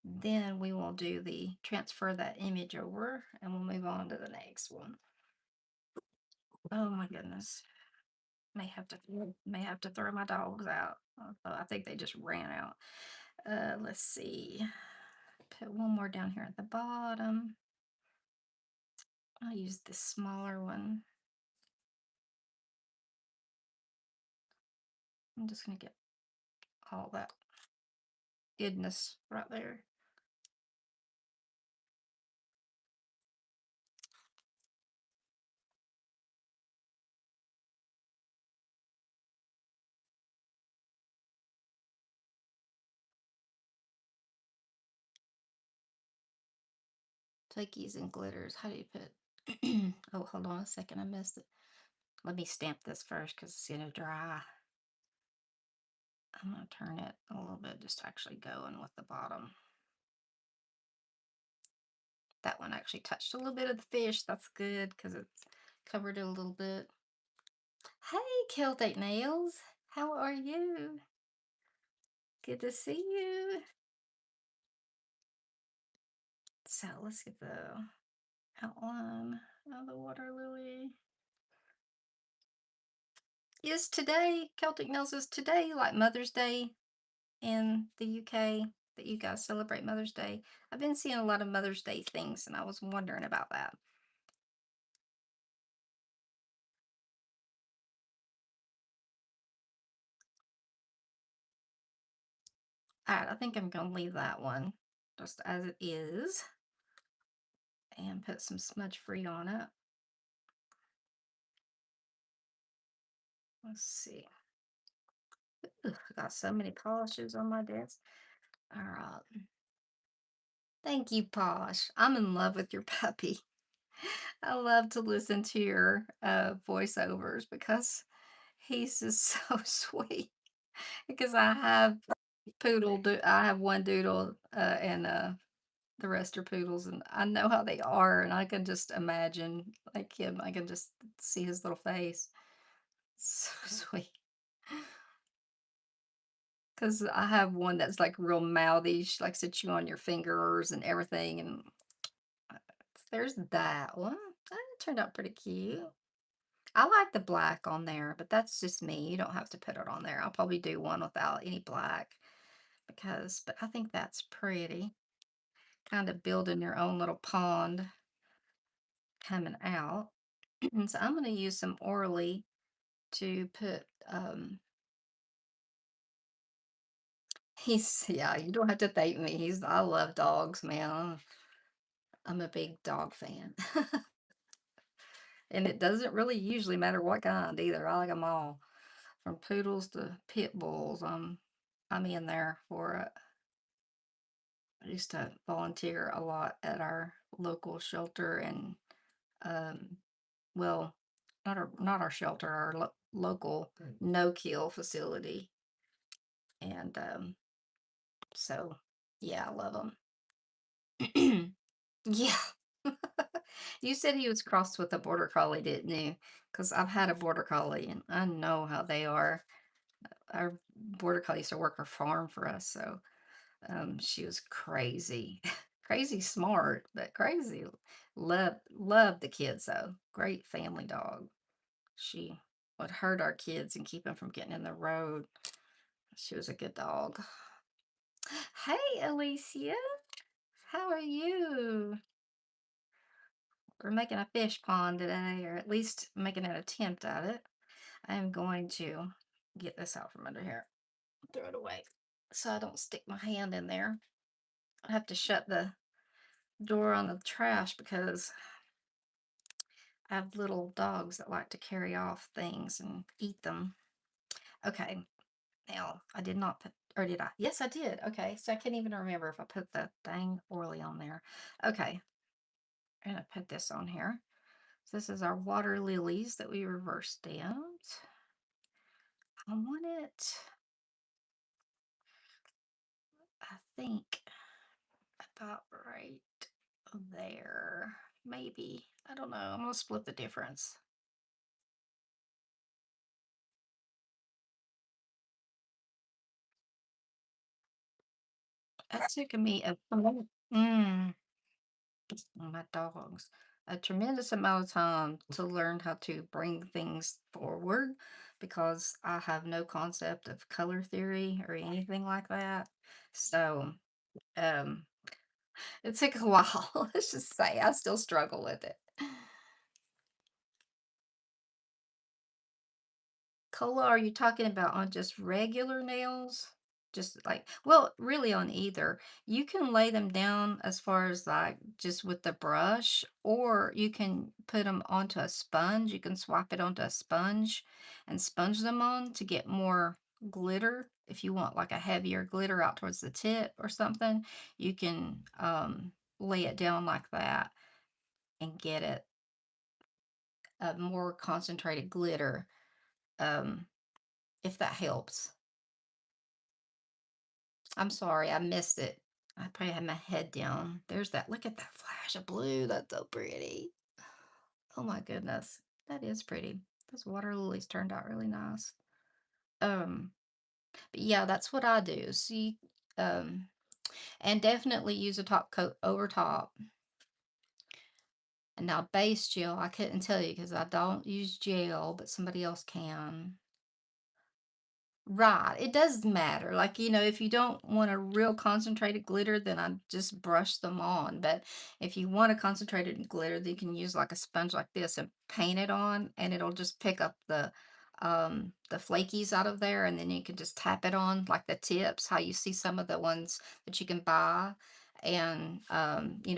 then we will do the transfer that image over and we'll move on to the next one. Oh my goodness. May have to throw my dogs out. I think they just ran out. Let's see. Put one more down here at the bottom. I'll use the smaller one. I'm just gonna get all that goodness right there. Tukey's and glitters. How do you put? Oh, hold on a second. I missed it. Let me stamp this first because it's gonna dry. I'm gonna turn it a little bit just to actually go in with the bottom. That one actually touched a little bit of the fish. That's good because it's covered it a little bit. Hey, Celtic Nails. How are you? Good to see you. So let's get the outline of the water lily. Is today, Celtic Nails is today like Mother's Day in the UK that you guys celebrate Mother's Day? I've been seeing a lot of Mother's Day things and I was wondering about that. All right, I think I'm going to leave that one just as it is and put some smudge free on it. Let's see. Ugh, I got so many polishes on my desk. All right. Thank you, Posh. I'm in love with your puppy. I love to listen to your voiceovers because he's just so sweet. Because I have one doodle, and the rest are poodles, and I know how they are, and I can just imagine like him. I can just see his little face. So sweet. Because I have one that's like real mouthy. She likes to chew on your fingers and everything, and There's that one. That turned out pretty cute. I like the black on there, but that's just me. You don't have to put it on there. I'll probably do one without any black but I think that's pretty. Kind of building your own little pond coming out. And so I'm going to use some orally to put, yeah, you don't have to thank me. I love dogs, man. I'm a big dog fan. And it doesn't really usually matter what kind either. I like them all, from poodles to pit bulls. I'm in there for it. I used to volunteer a lot at our local shelter and, um, well, not our shelter, our local no-kill facility. And so, yeah, I love them. Yeah. You said he was crossed with a border collie, didn't you? Because I've had a border collie and I know how they are. Our border collie used to work a farm for us, so she was crazy. Crazy smart, but crazy. Love the kids though. Great family dog. She would hurt our kids and keep them from getting in the road. She was a good dog. Hey, Alicia. How are you? We're making a fish pond today, or at least making an attempt at it. I am going to get this out from under here. Throw it away so I don't stick my hand in there. I have to shut the door on the trash because I have little dogs that like to carry off things and eat them. Okay, now I did not put, or did I? Yes, I did. Okay, so I can't even remember if I put the dang orly on there. Okay, I'm gonna put this on here. So this is our water lilies that we reverse stamped. I want it, I think, about right there. Maybe. I don't know. I'm gonna split the difference. That took me mm, my dogs a tremendous amount of time to learn how to bring things forward because I have no concept of color theory or anything like that. So, um, it took a while. Let's just say I still struggle with it. Cola, are you talking about on just regular nails? Just like, well, really on either. You can lay them down as far as like just with the brush, or you can put them onto a sponge. You can swap it onto a sponge and sponge them on to get more glitter. If you want like a heavier glitter out towards the tip or something, you can lay it down like that and get it a more concentrated glitter. Um, if that helps. I'm sorry, I missed it. I probably had my head down. There's that. Look at that flash of blue. That's so pretty. Oh my goodness. That is pretty. Those water lilies turned out really nice. Um, but yeah, that's what I do. See, um, and definitely use a top coat over top. And now base gel, I couldn't tell you because I don't use gel, but somebody else can. Right. It does matter. Like, if you don't want a real concentrated glitter, then I just brush them on. But if you want a concentrated glitter, then you can use like a sponge like this and paint it on, and it'll just pick up the flakies out of there, and then you can just tap it on like the tips, how you see some of the ones that you can buy, and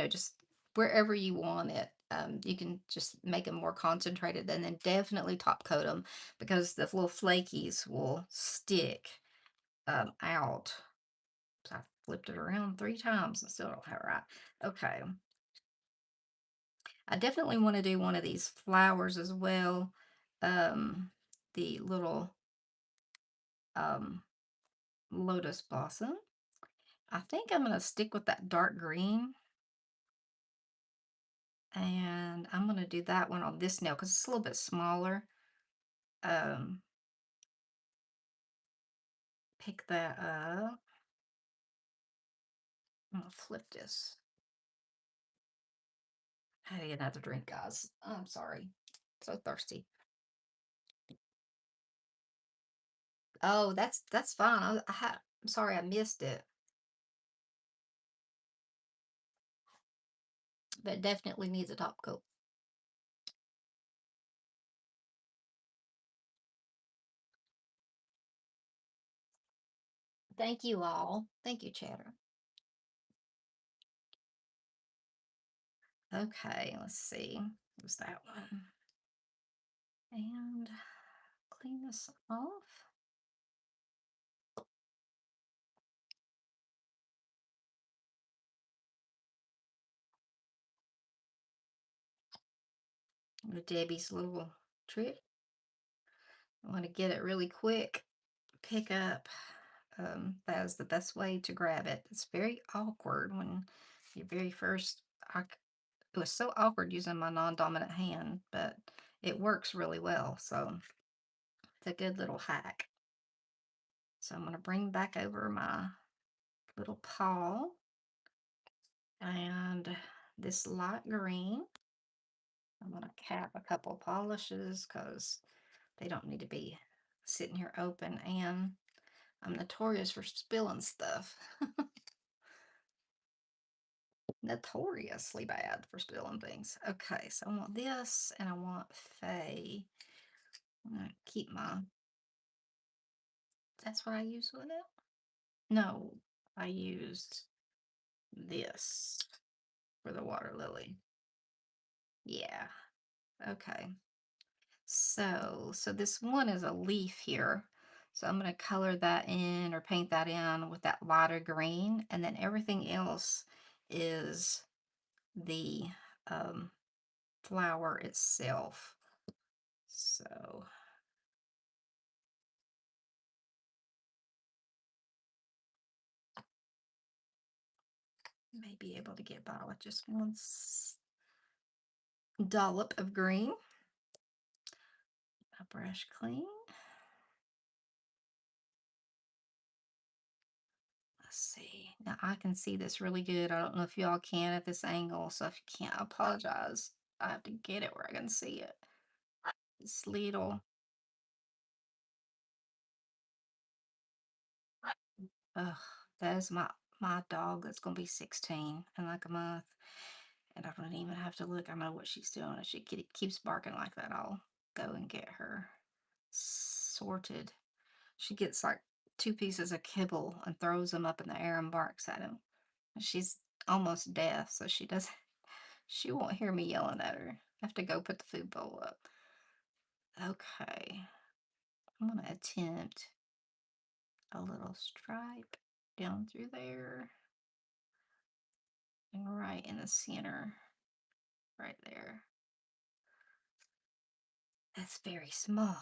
just wherever you want it. You can just make them more concentrated and then definitely top coat them because the little flakies will stick out. So I flipped it around 3 times and still don't have it right. Okay. I definitely want to do one of these flowers as well. Um, the little um, lotus blossom. I think I'm going to stick with that dark green. And I'm going to do that one on this nail because it's a little bit smaller. Um, Pick that up. I'm going to flip this. I had another drink, guys. I'm sorry. So thirsty. Oh, that's fine. I'm sorry I missed it, but it definitely needs a top coat. Thank you all. Thank you, Chatter. Okay, let's see. What was that one? And clean this off. Debbie's little trick. I want to get it really quick. Pick up. That is the best way to grab it. It's very awkward when you very first. It was so awkward using my non-dominant hand, but it works really well. So it's a good little hack. So I'm going to bring back over my little paw and this light green. I'm going to cap a couple polishes because they don't need to be sitting here open. And I'm notorious for spilling stuff. Notoriously bad for spilling things. Okay, so I want this and I want Faye. I'm going to keep my. That's what I use with it? No, I used this for the water lily. Yeah. Okay. So this one is a leaf here. So I'm going to color that in or paint that in with that lighter green. And then everything else is the um, flower itself. So may be able to get by with just one dollop of green. A brush clean. Let's see. Now I can see this really good. I don't know if y'all can at this angle, so if you can't, I apologize. I have to get it where I can see it. This little, ugh, that is my dog that's gonna be 16 in like a month, and I don't even have to look. I know what she's doing. If keeps barking like that, I'll go and get her sorted. She gets like two pieces of kibble and throws them up in the air and barks at him. She's almost deaf, so she won't hear me yelling at her. I have to go put the food bowl up. Okay. I'm gonna attempt a little stripe down through there and right in the center, right there. That's very small.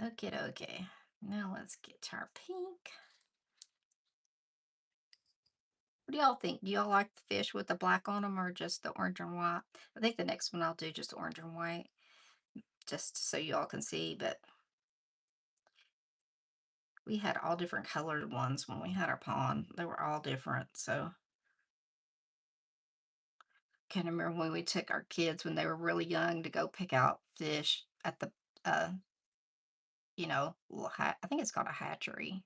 Okay, okay. Now let's get to our pink. What do y'all think? Do y'all like the fish with the black on them or just the orange and white? I think the next one I'll do just orange and white, just so y'all can see. But we had all different colored ones when we had our pond. They were all different. So can remember when we took our kids when they were really young to go pick out fish at the, uh, I think it's called a hatchery,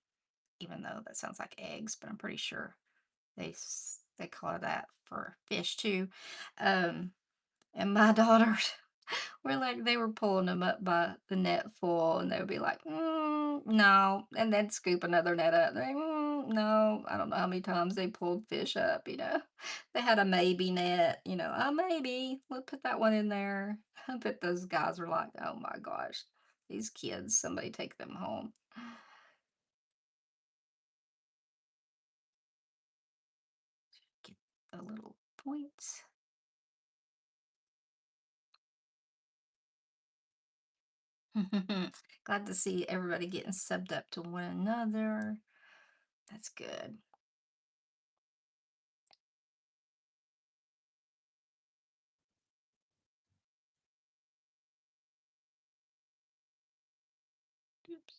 even though that sounds like eggs, but I'm pretty sure they call it that for fish too. Um, and my daughters were like, they were pulling them up by the net full, and they would be like, no, and then scoop another net up. They're like, no, I don't know how many times they pulled fish up. They had a maybe net. Maybe we'll put that one in there. I bet those guys were like, oh my gosh, these kids, somebody take them home. Get the little points. Glad to see everybody getting subbed up to one another. That's good. Oops.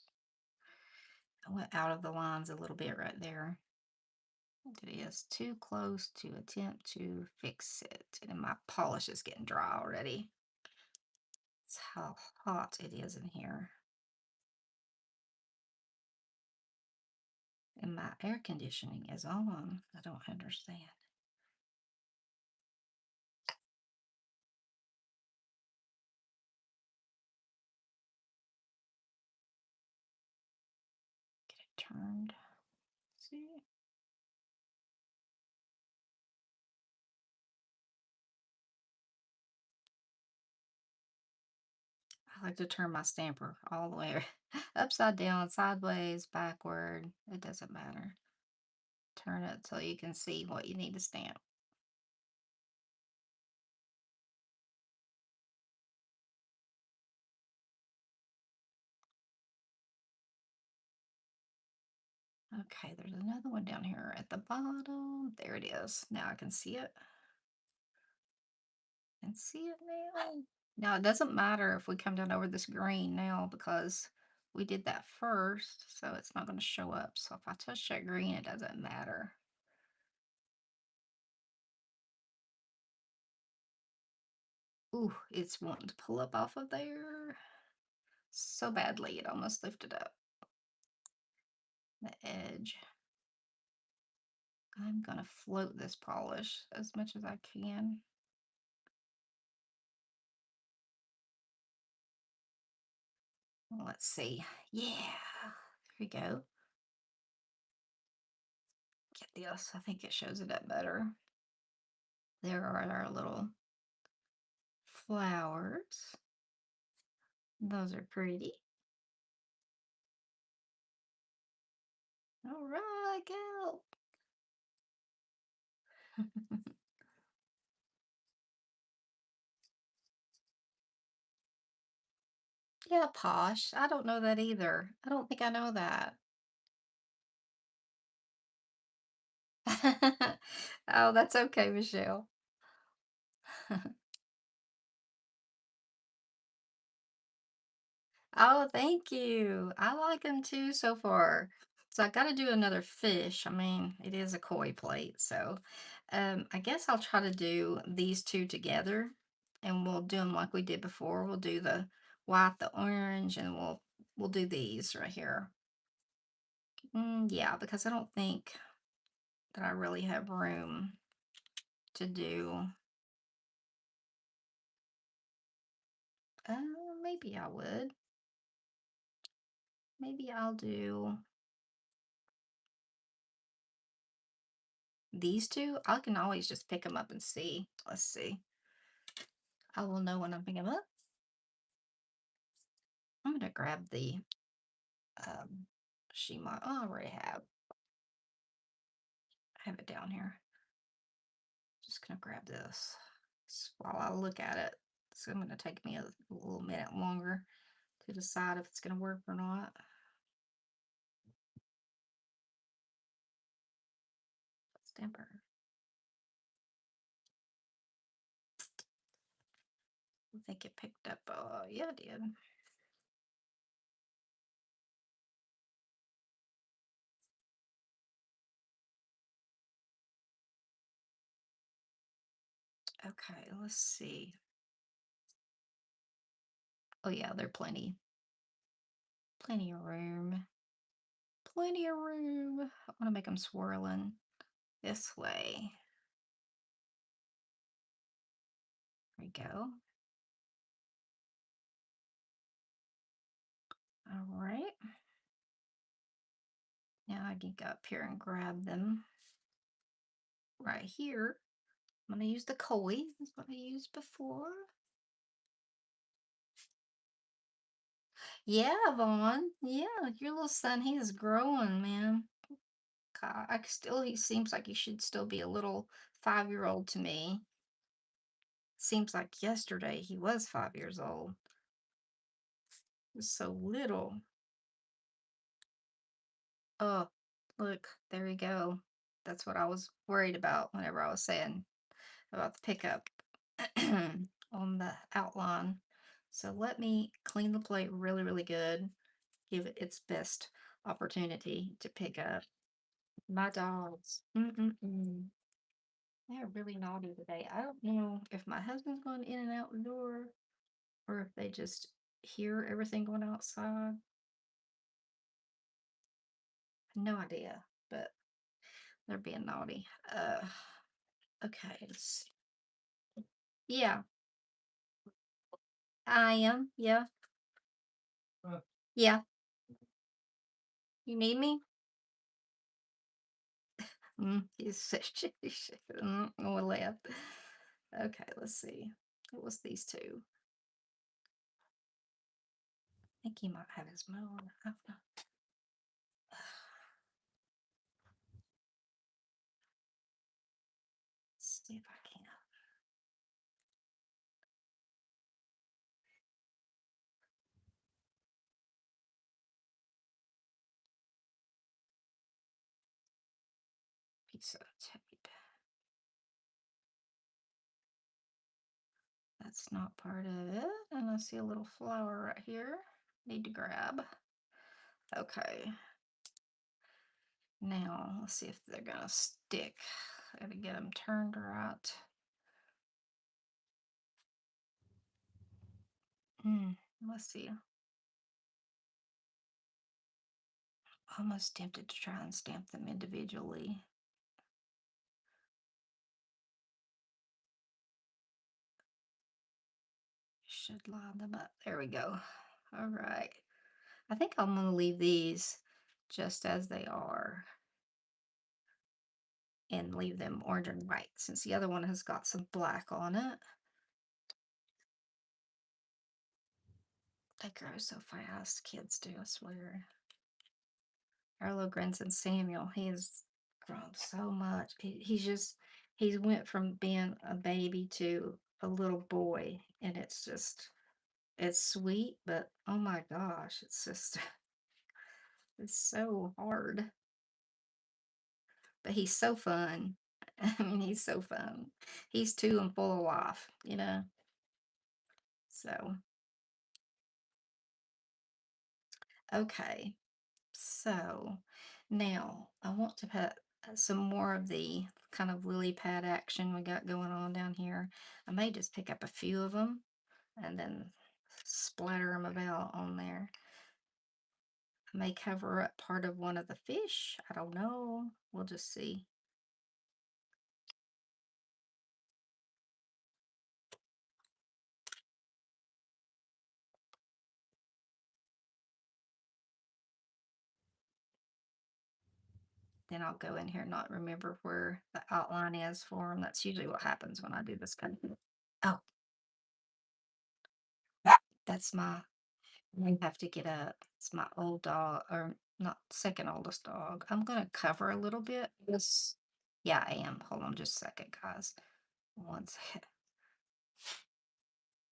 I went out of the lines a little bit right there. It is too close to attempt to fix it. And my polish is getting dry already. It's how hot it is in here. And my air conditioning is on. I don't understand. Get it turned. See? I like to turn my stamper all the way upside down, sideways, backward. It doesn't matter. Turn it so you can see what you need to stamp. Okay, there's another one down here at the bottom. There it is. Now I can see it. And see it now. Now it doesn't matter if we come down over this green now because we did that first, so it's not going to show up. So if I touch that green, it doesn't matter. Ooh, it's wanting to pull up off of there so badly it almost lifted up the edge. I'm gonna float this polish as much as I can. Let's see. Yeah, there we go. Get this. I think it shows it up better. There are our little flowers. Those are pretty. All right, go. Yeah, posh. I don't know that either. I don't think I know that. Oh, that's okay, Michelle. Oh, thank you. I like them too so far. So I got to do another fish. I mean, it is a koi plate, so I guess I'll try to do these two together, and we'll do them like we did before. We'll do the white, the orange, and we'll do these right here. Yeah, because I don't think that I really have room to do. Uh, maybe I would. Maybe I'll do these two. I can always just pick them up and see. Let's see. I will know when I'm picking them up. I'm gonna grab the Shima. Oh, I already have it down here. Just gonna grab this. While I look at it. It's gonna take me a little minute longer to decide if it's gonna work or not. Stamper. I think it picked up. Yeah, it did. Okay, let's see. Oh yeah, there are plenty of room. Plenty of room. I want to make them swirling this way. There we go. All right. Now I can go up here and grab them right here. I'm going to use the koi. That's what I used before. Yeah, Vaughn. Yeah, your little son, he is growing, man. God, he seems like he should still be a little 5-year-old to me. Seems like yesterday he was 5 years old. He's so little. Oh, look, there we go. That's what I was worried about whenever I was saying about the pickup on the outline. So let me clean the plate really, really good. Give it its best opportunity to pick up. My dogs. Mm-mm-mm. They're really naughty today. I don't know if my husband's going in and out the door or if they just hear everything going outside. No idea, but they're being naughty. Okay. Yeah, I am. Yeah. Yeah. You need me? He's we left. Okay, let's see. It was these two. I think he might have his mower. I don't know. See if I can. Piece of tape. That's not part of it. And I see a little flower right here. Need to grab. Okay. Now, let's see if they're going to stick. I gotta get them turned right. Let's see. Almost tempted to try and stamp them individually. Should line them up. There we go. All right. I think I'm going to leave these just as they are and leave them orange and white since the other one has got some black on it. They grow so fast, kids do, I swear. Our little grandson Samuel, he has grown so much. He's went from being a baby to a little boy, and it's sweet, but oh my gosh, it's just it's so hard. But he's so fun. I mean, he's so fun. He's two and full of life. So, okay. So now I want to put some more of the kind of lily pad action we got going on down here. I may just pick up a few of them and then splatter them about on there. I may cover up part of one of the fish. I don't know. We'll just see. Then I'll go in here and not remember where the outline is for them. That's usually what happens when I do this kind of thing. Oh, that's my, I have to get up. It's my old dog, or not second oldest dog. I'm going to cover a little bit. Yes. Yeah, I am. Hold on just a second, guys. One second.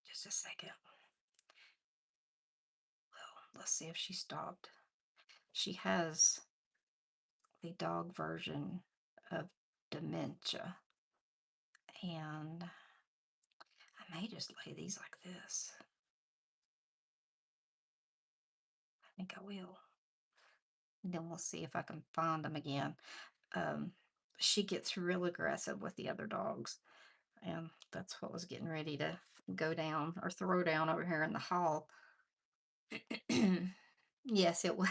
Just a second. Well, let's see if she stopped. She has the dog version of dementia. And I may just lay these like this. I think I will. And then we'll see if I can find them again. Um, she gets real aggressive with the other dogs. And that's what was getting ready to go down or throw down over here in the hall. Yes, it was.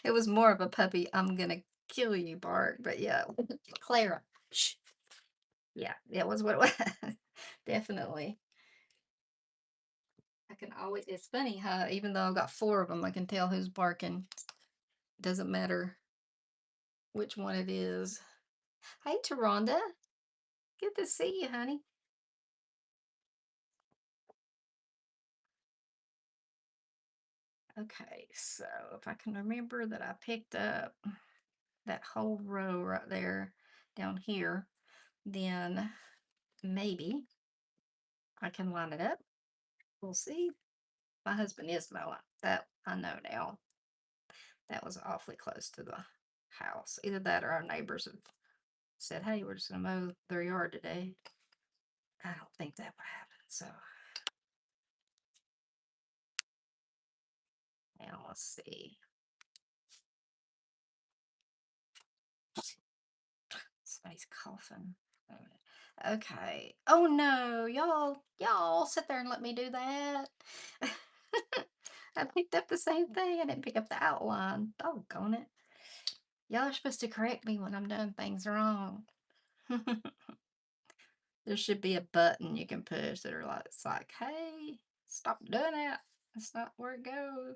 It was more of a puppy, I'm gonna kill you bark, but yeah, Clara. Shh. Yeah, it was what it was. Definitely. I can always, it's funny how even though I've got four of them, I can tell who's barking. Doesn't matter which one it is. Hey, Taronda. Good to see you, honey. Okay, so if I can remember that I picked up that whole row right there down here, then maybe I can line it up. We'll see. My husband is mowing. That I know now. That was awfully close to the house. Either that or our neighbors have said, hey, we're just going to mow their yard today. I don't think that would happen. So now let's see. He's coughing. Wait a minute. Okay. Oh no, y'all sit there and let me do that. I picked up the same thing. I didn't pick up the outline. Doggone it. Y'all are supposed to correct me when I'm doing things wrong. There should be a button you can push that are like, it's like, hey, stop doing that. That's not where it goes.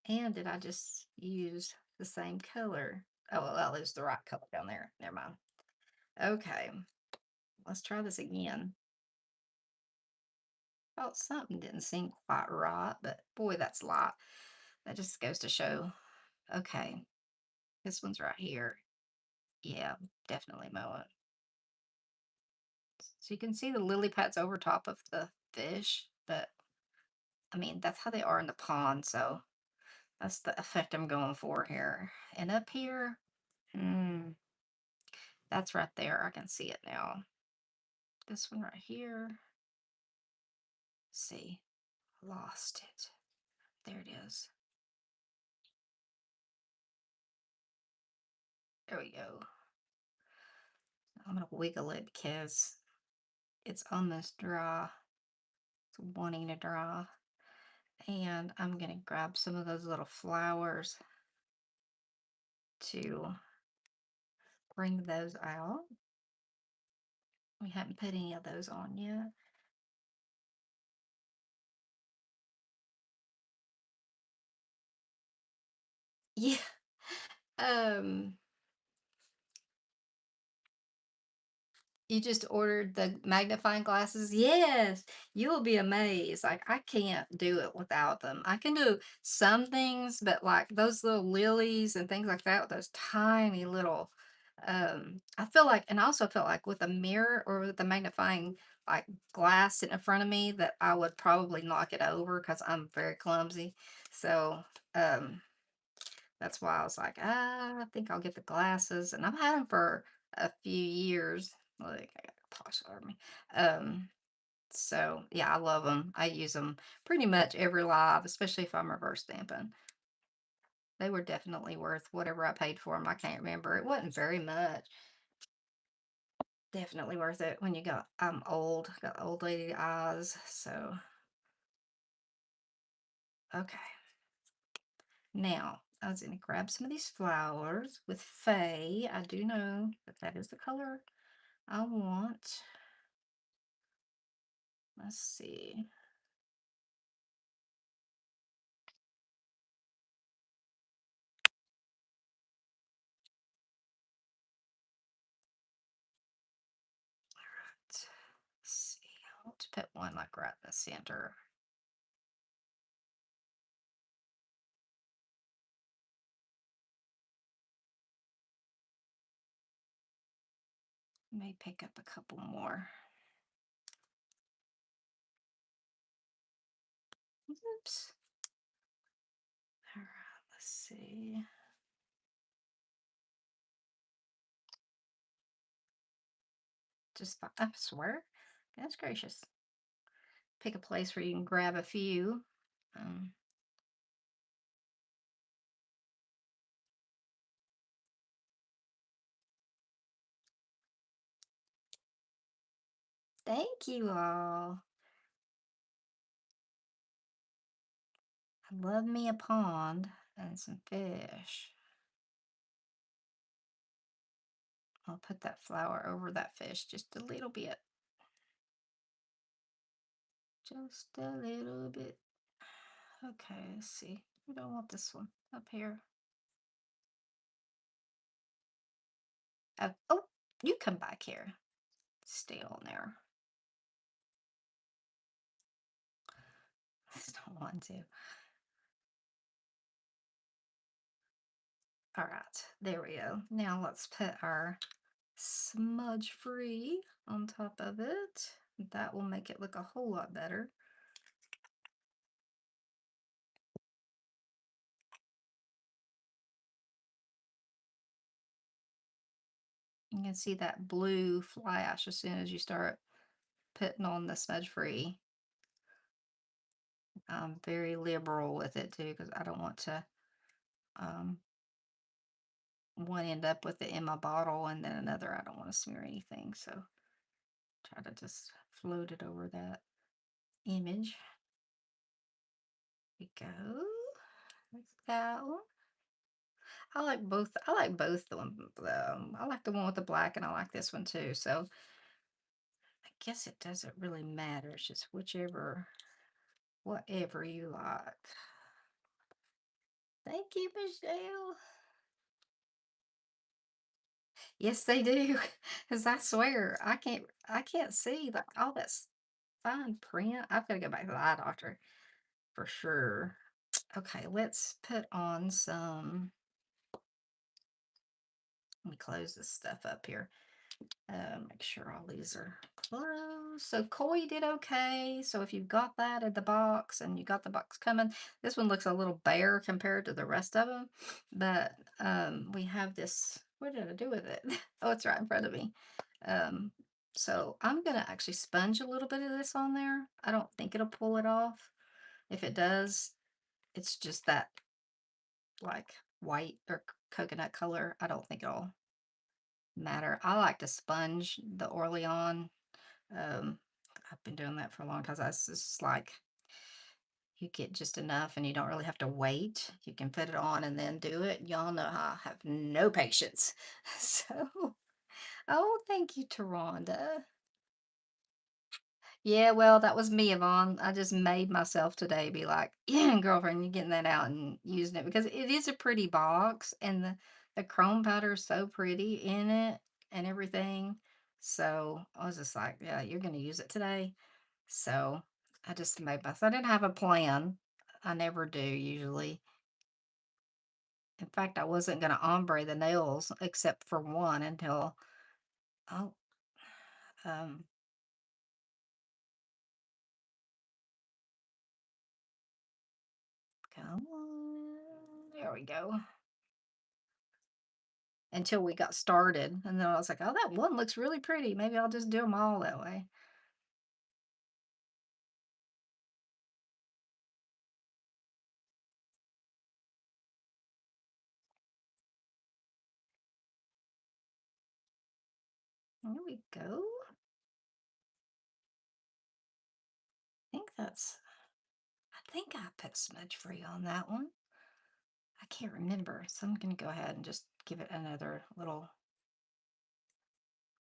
And did I just use the same color? Oh, well, it's the right color down there. Never mind. Okay, let's try this again. Oh, something didn't seem quite right, but boy, that's light. That just goes to show. Okay, this one's right here. Yeah, definitely mow it. So you can see the lily pads over top of the fish, but I mean, that's how they are in the pond. So that's the effect I'm going for here. And up here, hmm, that's right there. I can see it now. This one right here. See, lost it. There it is. There we go. I'm gonna wiggle it because it's almost dry. It's wanting to dry. And I'm gonna grab some of those little flowers to bring those out. We haven't put any of those on yet. Yeah. Um, you just ordered the magnifying glasses? Yes, you will be amazed. Like, I can't do it without them. I can do some things, but like those little lilies and things like that, with those tiny little, I feel like, and I also feel like with a mirror or with the magnifying like glass sitting in front of me, that I would probably knock it over because I'm very clumsy. So, um, that's why I was like, I think I'll get the glasses, and I've had them for a few years. Like, I got a posh on me. Um, so yeah, I love them. I use them pretty much every live, especially if I'm reverse stamping. They were definitely worth whatever I paid for them. I can't remember. It wasn't very much. Definitely worth it when you got, I'm old, got old lady eyes. So, okay. Now, I was going to grab some of these flowers with Faye. I do know that that is the color I want. Let's see. Let's see. I want to put one like right in the center. May pick up a couple more. Oops. All right, let's see. I swear. That's gracious. Pick a place where you can grab a few. Um, Thank you all. I love me a pond and some fish. I'll put that flower over that fish just a little bit. Just a little bit. Okay, let's see. We don't want this one up here. Oh, you come back here. Stay on there. I just don't want to. All right, there we go. Now let's put our smudge free on top of it. That will make it look a whole lot better. You can see that blue flash as soon as you start putting on the smudge free. I'm very liberal with it too because I don't want to um, one end up with it in my bottle and then another I don't want to smear anything. So try to just float it over that image. There we go. Like that one. I like both. I like both the one. I like the one with the black, and I like this one too. So I guess it doesn't really matter. It's just whatever you like. Thank you, Michelle. Yes, they do. Because I swear, I can't see like all that fine print. I've got to go back to the eye doctor for sure. Okay, let's put on some. Let me close this stuff up here. Make sure all these are closed. So Koi did okay. So if you've got that in the box and you got the box coming, this one looks a little bare compared to the rest of them. But we have this. What did I do with it? Oh, it's right in front of me. Um, so I'm gonna actually sponge a little bit of this on there. I don't think it'll pull it off. If it does, it's just that like white or coconut color. I don't think it'll matter. I like to sponge the Orleans. Um, I've been doing that for a long time. That's just like you get just enough and you don't really have to wait. You can put it on and then do it. Y'all know how I have no patience. So, oh, thank you, Taronda. Yeah, well, that was me, Yvonne. I just made myself today be like, yeah, girlfriend, you're getting that out and using it because it is a pretty box and the chrome powder is so pretty in it and everything. So I was just like, yeah, you're going to use it today. So I just made myself, I didn't have a plan. I never do usually. In fact, I wasn't going to ombre the nails except for one until, oh, um, come on. There we go. Until we got started. And then I was like, oh, that one looks really pretty. Maybe I'll just do them all that way. There we go. I think I put smudge free on that one. I can't remember. So I'm going to go ahead and just give it another little.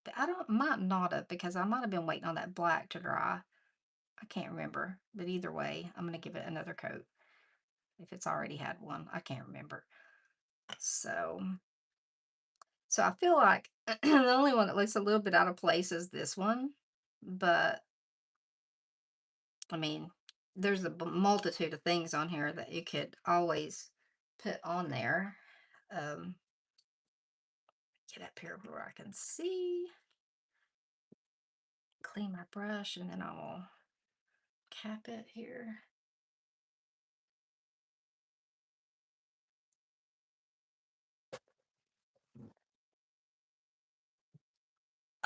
But I don't, might not have because I might have been waiting on that black to dry. I can't remember. But either way, I'm going to give it another coat. If it's already had one, I can't remember. So, so I feel like the only one that looks a little bit out of place is this one. But I mean, there's a multitude of things on here that you could always put on there. Um, get up here where I can see. Clean my brush and then I'll cap it here.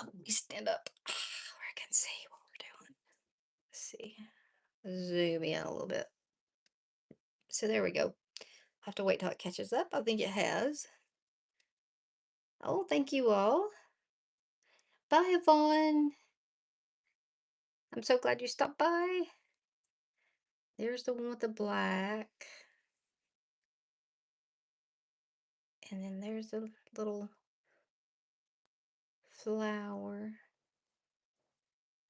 Oh, let me stand up where I can see what we're doing. Let's see. Zoom in a little bit. So there we go. I'll have to wait till it catches up. I think it has. Oh, thank you all. Bye, Yvonne. I'm so glad you stopped by. There's the one with the black. And then there's a little flower.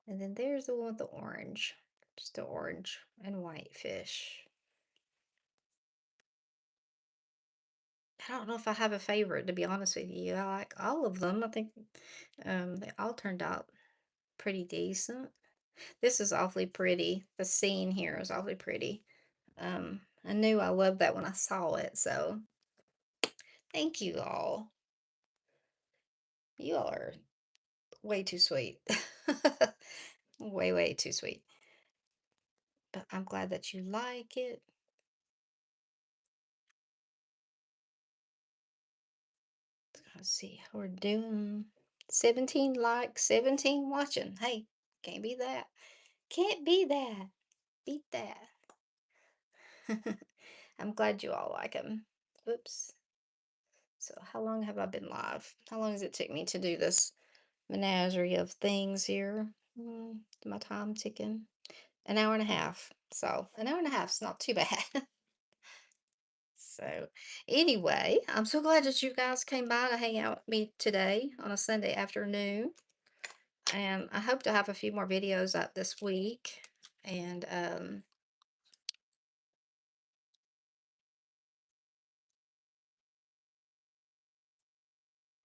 And then there's the one with the orange. Just the orange and white fish. I don't know if I have a favorite, to be honest with you. I like all of them. I think they all turned out pretty decent. This is awfully pretty. The scene here is awfully pretty. I knew I loved that when I saw it, so thank you all. You all are way too sweet. Way, way too sweet. But I'm glad that you like it. Let's see how we're doing. 17 likes, 17 watching. Hey, can't be that. Can't be that. Beat that. I'm glad you all like them. Oops. So how long have I been live? How long does it take me to do this menagerie of things here? My time ticking. An hour and a half. So an hour and a half is not too bad. So anyway, I'm so glad that you guys came by to hang out with me today on a Sunday afternoon. And I hope to have a few more videos up this week. And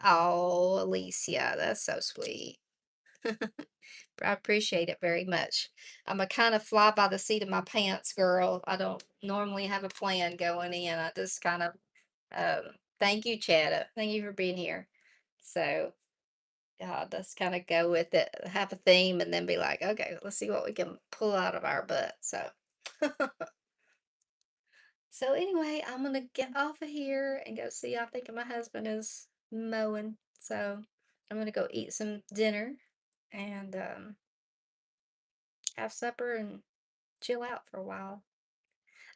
oh, Alicia, that's so sweet. I appreciate it very much. I'm a kind of fly by the seat of my pants girl. I don't normally have a plan going in. I just kind of thank you, Chad. Thank you for being here. So just kind of go with it, have a theme, and then be like, okay, let's see what we can pull out of our butt. So so anyway, I'm gonna get off of here and go see. I think my husband is mowing. So I'm gonna go eat some dinner and have supper and chill out for a while.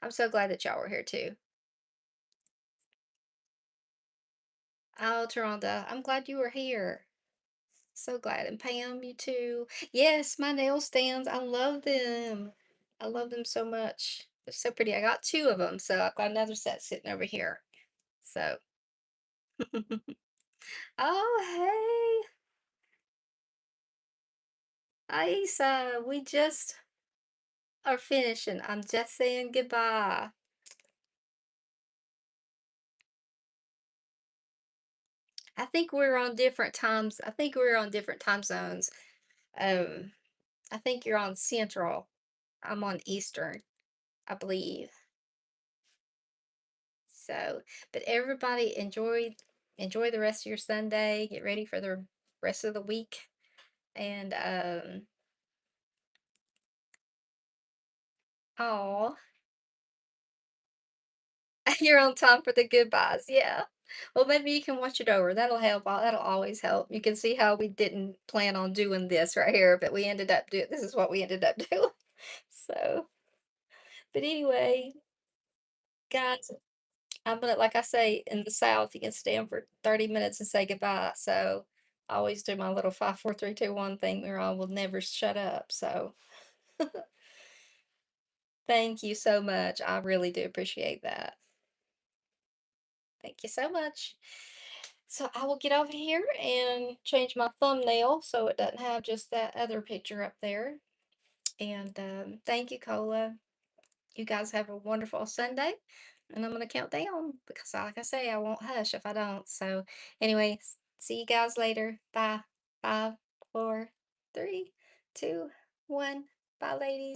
I'm so glad that y'all were here too. Oh, Toronto, I'm glad you were here. So glad. And Pam, you too. Yes, my nail stands. I love them. I love them so much. They're so pretty. I got two of them, so I've got another set sitting over here. So, oh, hey, Isa, we just are finishing. I'm just saying goodbye. I think we're on different times. I think we're on different time zones. Um, I think you're on Central. I'm on Eastern, I believe. So, but everybody enjoy the rest of your Sunday. Get ready for the rest of the week. And oh, you're on time for the goodbyes. Yeah. Well, maybe you can watch it over. That'll help. That'll always help. You can see how we didn't plan on doing this right here, but we ended up doing this is what we ended up doing. So, but anyway, guys, I'm gonna like I say in the South, you can stand for 30 minutes and say goodbye. So I always do my little 5 4 3 2 1 thing where I will never shut up. So thank you so much. I really do appreciate that. Thank you so much. So I will get over here and change my thumbnail so it doesn't have just that other picture up there. And thank you, Cola. You guys have a wonderful Sunday. And I'm going to count down because, like I say, I won't hush if I don't. So, anyway, see you guys later. Bye. 5, 4, 3, 2, 1. Bye, ladies.